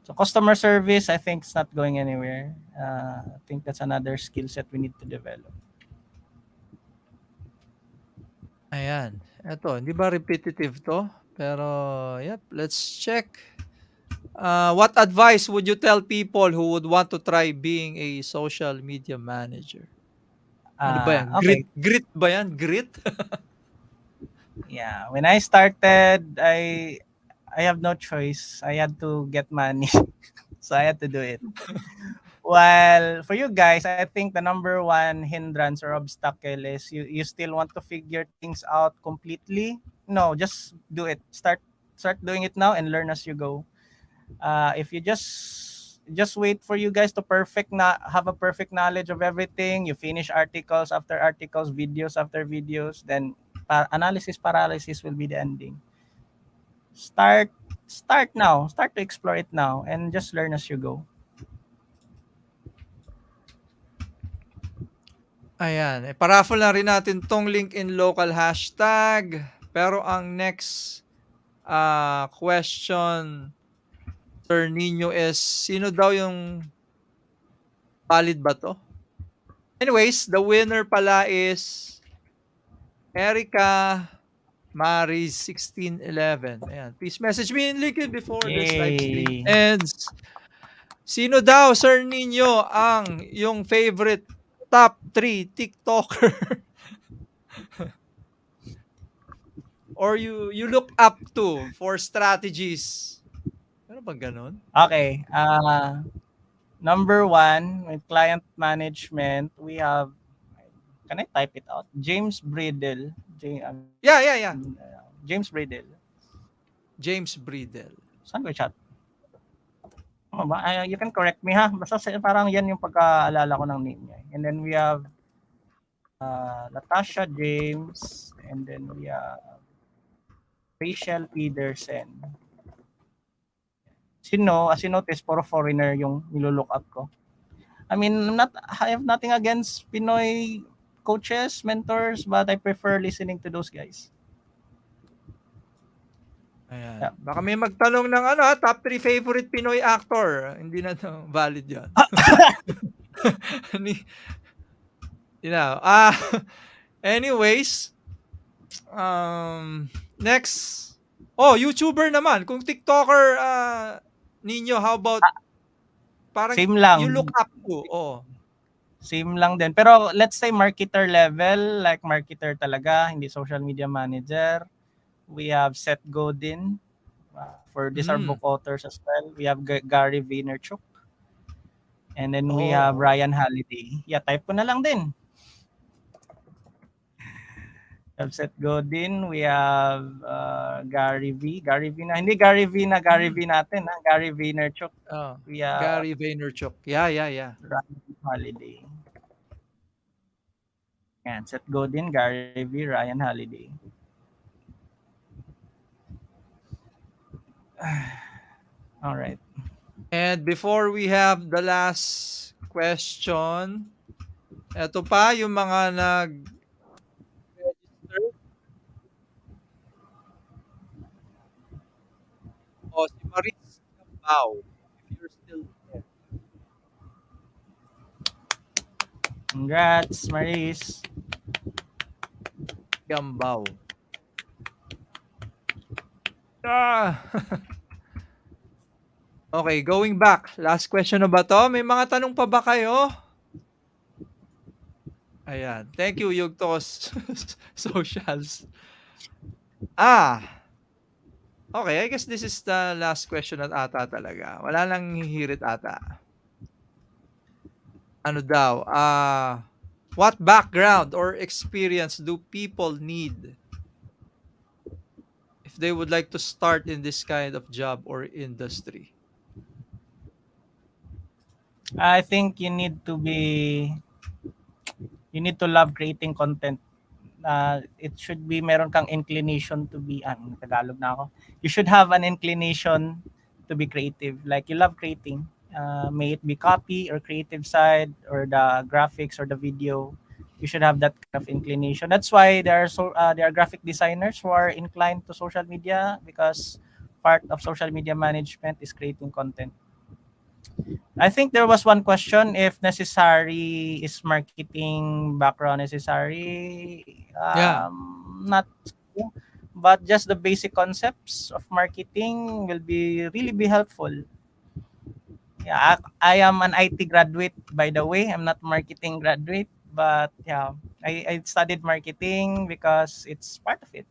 So customer service, I think it's not going anywhere. I think that's another skill set we need to develop. Ayan. Eto, hindi ba repetitive 'to? Pero, yep, let's check. What advice would you tell people who would want to try being a social media manager? Ano ba yan? Okay, Grit ba yan? Grit? yeah. When I started, I have no choice. I had to get money, so I had to do it. Well, for you guys, I think the number one hindrance or obstacle is you still want to figure things out completely. No, just do it. Start doing it now and learn as you go. If you just wait for you guys to have a perfect knowledge of everything, you finish articles after articles, videos after videos, then analysis paralysis will be the ending. Start start now. Start to explore it now and just learn as you go. Ayan. Paraffle na rin natin tong LinkedIn local hashtag. Pero ang next question, Sir Nino, is sino daw yung valid ba to? Anyways, the winner pala is Erica Maris 1611. Ayan. Please message me in LinkedIn before this live stream Yay! ends. Sino daw, Sir Nino, ang yung favorite top 3 TikToker or you look up to for strategies? Ano bang ganon? Okay. Number one, with client management, we have. Can I type it out? James Bridle. Yeah, yeah, yeah. James Bridle. James Bridel. Saan ko chat? Tama ba? You can correct me ha. Basta parang yan yung pagkaalala ko ng name niya. And then we have Natasha James. And then we have Rachel Peterson. Sino, as you notice, puro foreigner yung nilulook up ko. I mean, I have nothing against Pinoy coaches, mentors, but I prefer listening to those guys. Ayan. Yeah. Baka may magtanong ng ano, top 3 favorite Pinoy actor. Hindi na to valid yan. you know, anyways, next. Oh, YouTuber naman. Kung TikToker, ninyo, how about parang Same you lang. look up to? Oh. Same lang din. Pero let's say marketer level, like marketer talaga, hindi social media manager. We have Seth Godin. For these are book authors as well. We have Gary Vaynerchuk. And then we have Oh. Ryan Holiday. Yeah, type ko na lang din. We have Seth Godin. We have Gary V. Gary V na. Hindi Gary V na Gary V natin. Ha? Gary Vaynerchuk. Oh. We have Gary Vaynerchuk. Yeah, yeah, yeah. Ryan Holiday. Yan, Seth Godin, Gary V, Ryan Holiday. All right. And before we have the last question, eto pa yung mga nag-register. O, si Maris Gambao, if you're still there. Congrats, Maris. Gambao. Ah. Okay, going back. Last question na ba to? May mga tanong pa ba kayo? Ayan. Thank you, Yugtos Socials. Ah, okay. I guess this is the last question at ata talaga. Wala nang hihirit ata. Ano daw? What background or experience do people need if they would like to start in this kind of job or industry? I think you need to love creating content. It should be meron kang inclination to be Tagalog na ako. You should have an inclination to be creative. Like you love creating. May it be copy or creative side or the graphics or the video. You should have that kind of inclination. That's why there are graphic designers who are inclined to social media because part of social media management is creating content. I think there was one question if necessary is marketing background necessary. Yeah. Not so, but just the basic concepts of marketing will be really be helpful. Yeah, I am an IT graduate by the way. I'm not marketing graduate, but yeah, I studied marketing because it's part of it.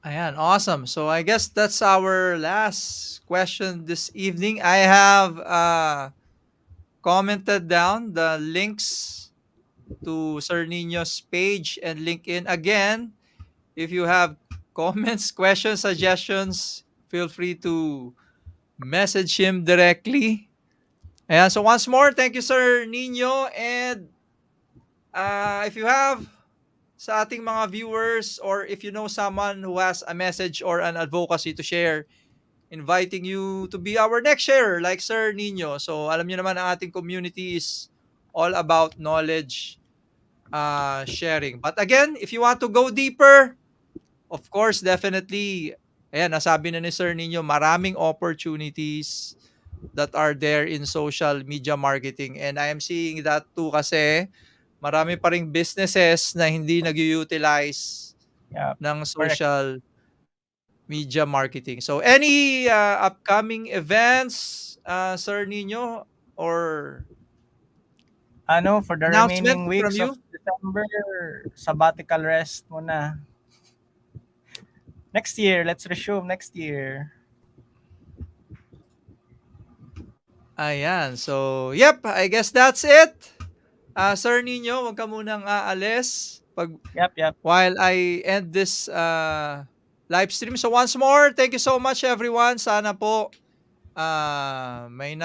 Ayan, awesome. So I guess that's our last question this evening. I have commented down the links to Sir Nino's page and LinkedIn. Again, if you have comments, questions, suggestions, feel free to message him directly. Ayan, so once more, thank you, Sir Nino. And if you have sa ating mga viewers or if you know someone who has a message or an advocacy to share, inviting you to be our next sharer like Sir Nino. So alam niyo naman ang ating community is all about knowledge sharing. But again, if you want to go deeper, of course, definitely, ayan, nasabi na ni Sir Nino, maraming opportunities that are there in social media marketing. And I am seeing that too kasi marami pa ring businesses na hindi nag-utilize Yeah, ng correct. social media marketing. So any upcoming events, Sir Nino, or For the announcement remaining from weeks of you? December, sabbatical rest muna. Next year, let's resume next year. Ayan. So, yep, I guess that's it. Sir Nino, wag ka munang aalis Yep. while I end this live stream. So once more, thank you so much everyone. Sana po may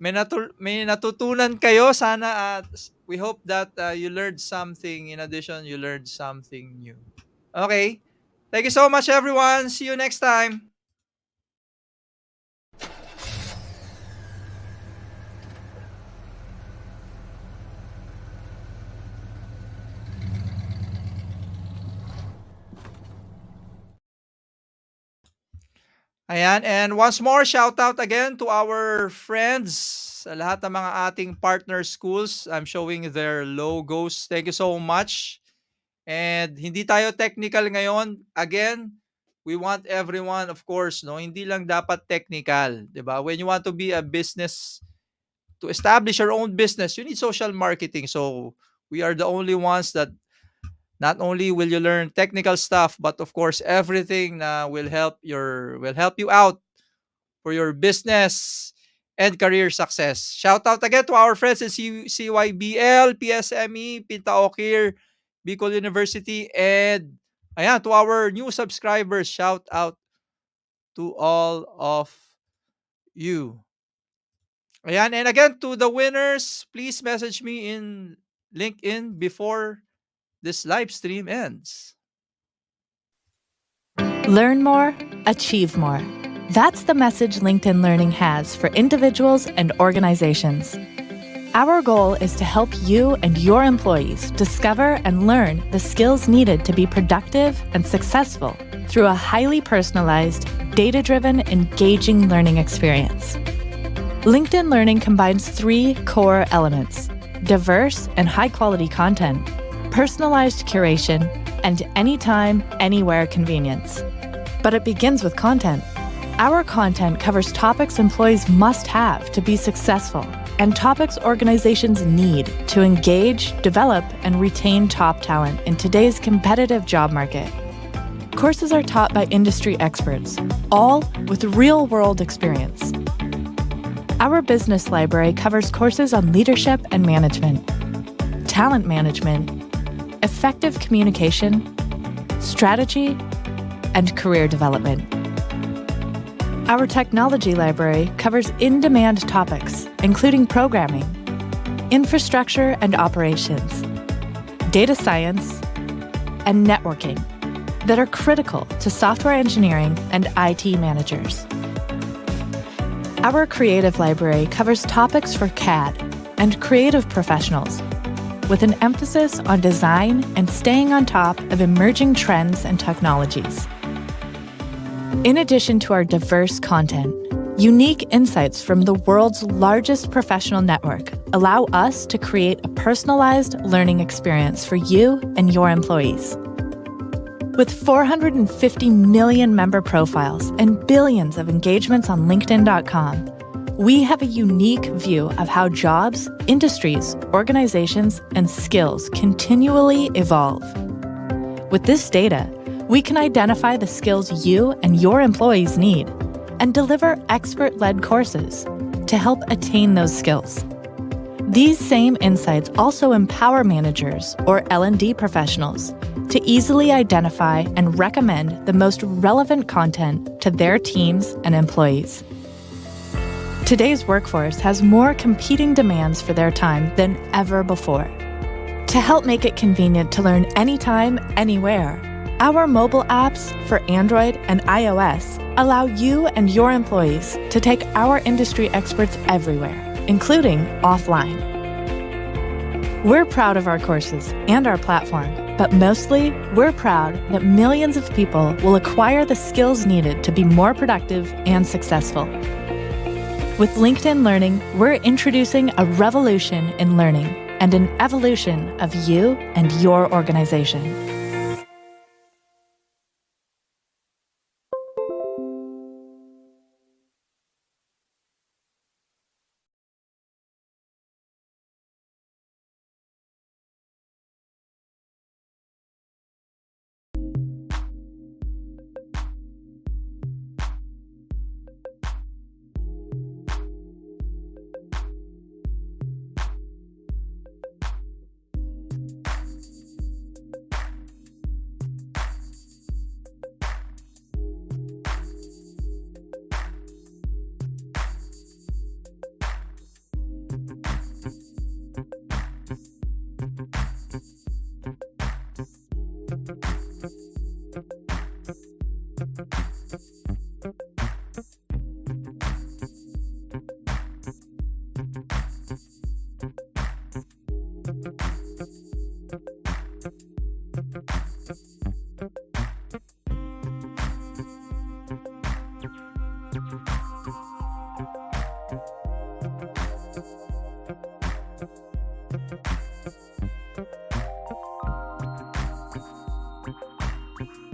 may natutunan kayo. Sana we hope that you learned something. In addition, you learned something new. Okay. Thank you so much everyone. See you next time. Ayan, and once more, shout out again to our friends, sa lahat ng mga ating partner schools. I'm showing their logos. Thank you so much. And hindi tayo technical ngayon. Again, we want everyone, of course, no, hindi lang dapat technical, 'di ba? When you want to be a business, to establish your own business, you need social marketing. So, we are the only ones that not only will you learn technical stuff, but of course, everything na will help you out for your business and career success. Shout out again to our friends at CYBL, PSME, Pintaokir, Bicol University, and ayan, to our new subscribers, shout out to all of you. Ayan, and again, to the winners, please message me in LinkedIn before this live stream ends. Learn more, achieve more. That's the message LinkedIn Learning has for individuals and organizations. Our goal is to help you and your employees discover and learn the skills needed to be productive and successful through a highly personalized, data-driven, engaging learning experience. LinkedIn Learning combines three core elements: diverse and high-quality content, personalized curation, and anytime, anywhere convenience. But it begins with content. Our content covers topics employees must have to be successful and topics organizations need to engage, develop, and retain top talent in today's competitive job market. Courses are taught by industry experts, all with real-world experience. Our business library covers courses on leadership and management, talent management, effective communication, strategy, and career development. Our technology library covers in-demand topics, including programming, infrastructure and operations, data science, and networking that are critical to software engineering and IT managers. Our creative library covers topics for CAD and creative professionals, with an emphasis on design and staying on top of emerging trends and technologies. In addition to our diverse content, unique insights from the world's largest professional network allow us to create a personalized learning experience for you and your employees. With 450 million member profiles and billions of engagements on LinkedIn.com, we have a unique view of how jobs, industries, organizations, and skills continually evolve. With this data, we can identify the skills you and your employees need and deliver expert-led courses to help attain those skills. These same insights also empower managers or L&D professionals to easily identify and recommend the most relevant content to their teams and employees. Today's workforce has more competing demands for their time than ever before. To help make it convenient to learn anytime, anywhere, our mobile apps for Android and iOS allow you and your employees to take our industry experts everywhere, including offline. We're proud of our courses and our platform, but mostly, we're proud that millions of people will acquire the skills needed to be more productive and successful. With LinkedIn Learning, we're introducing a revolution in learning and an evolution of you and your organization.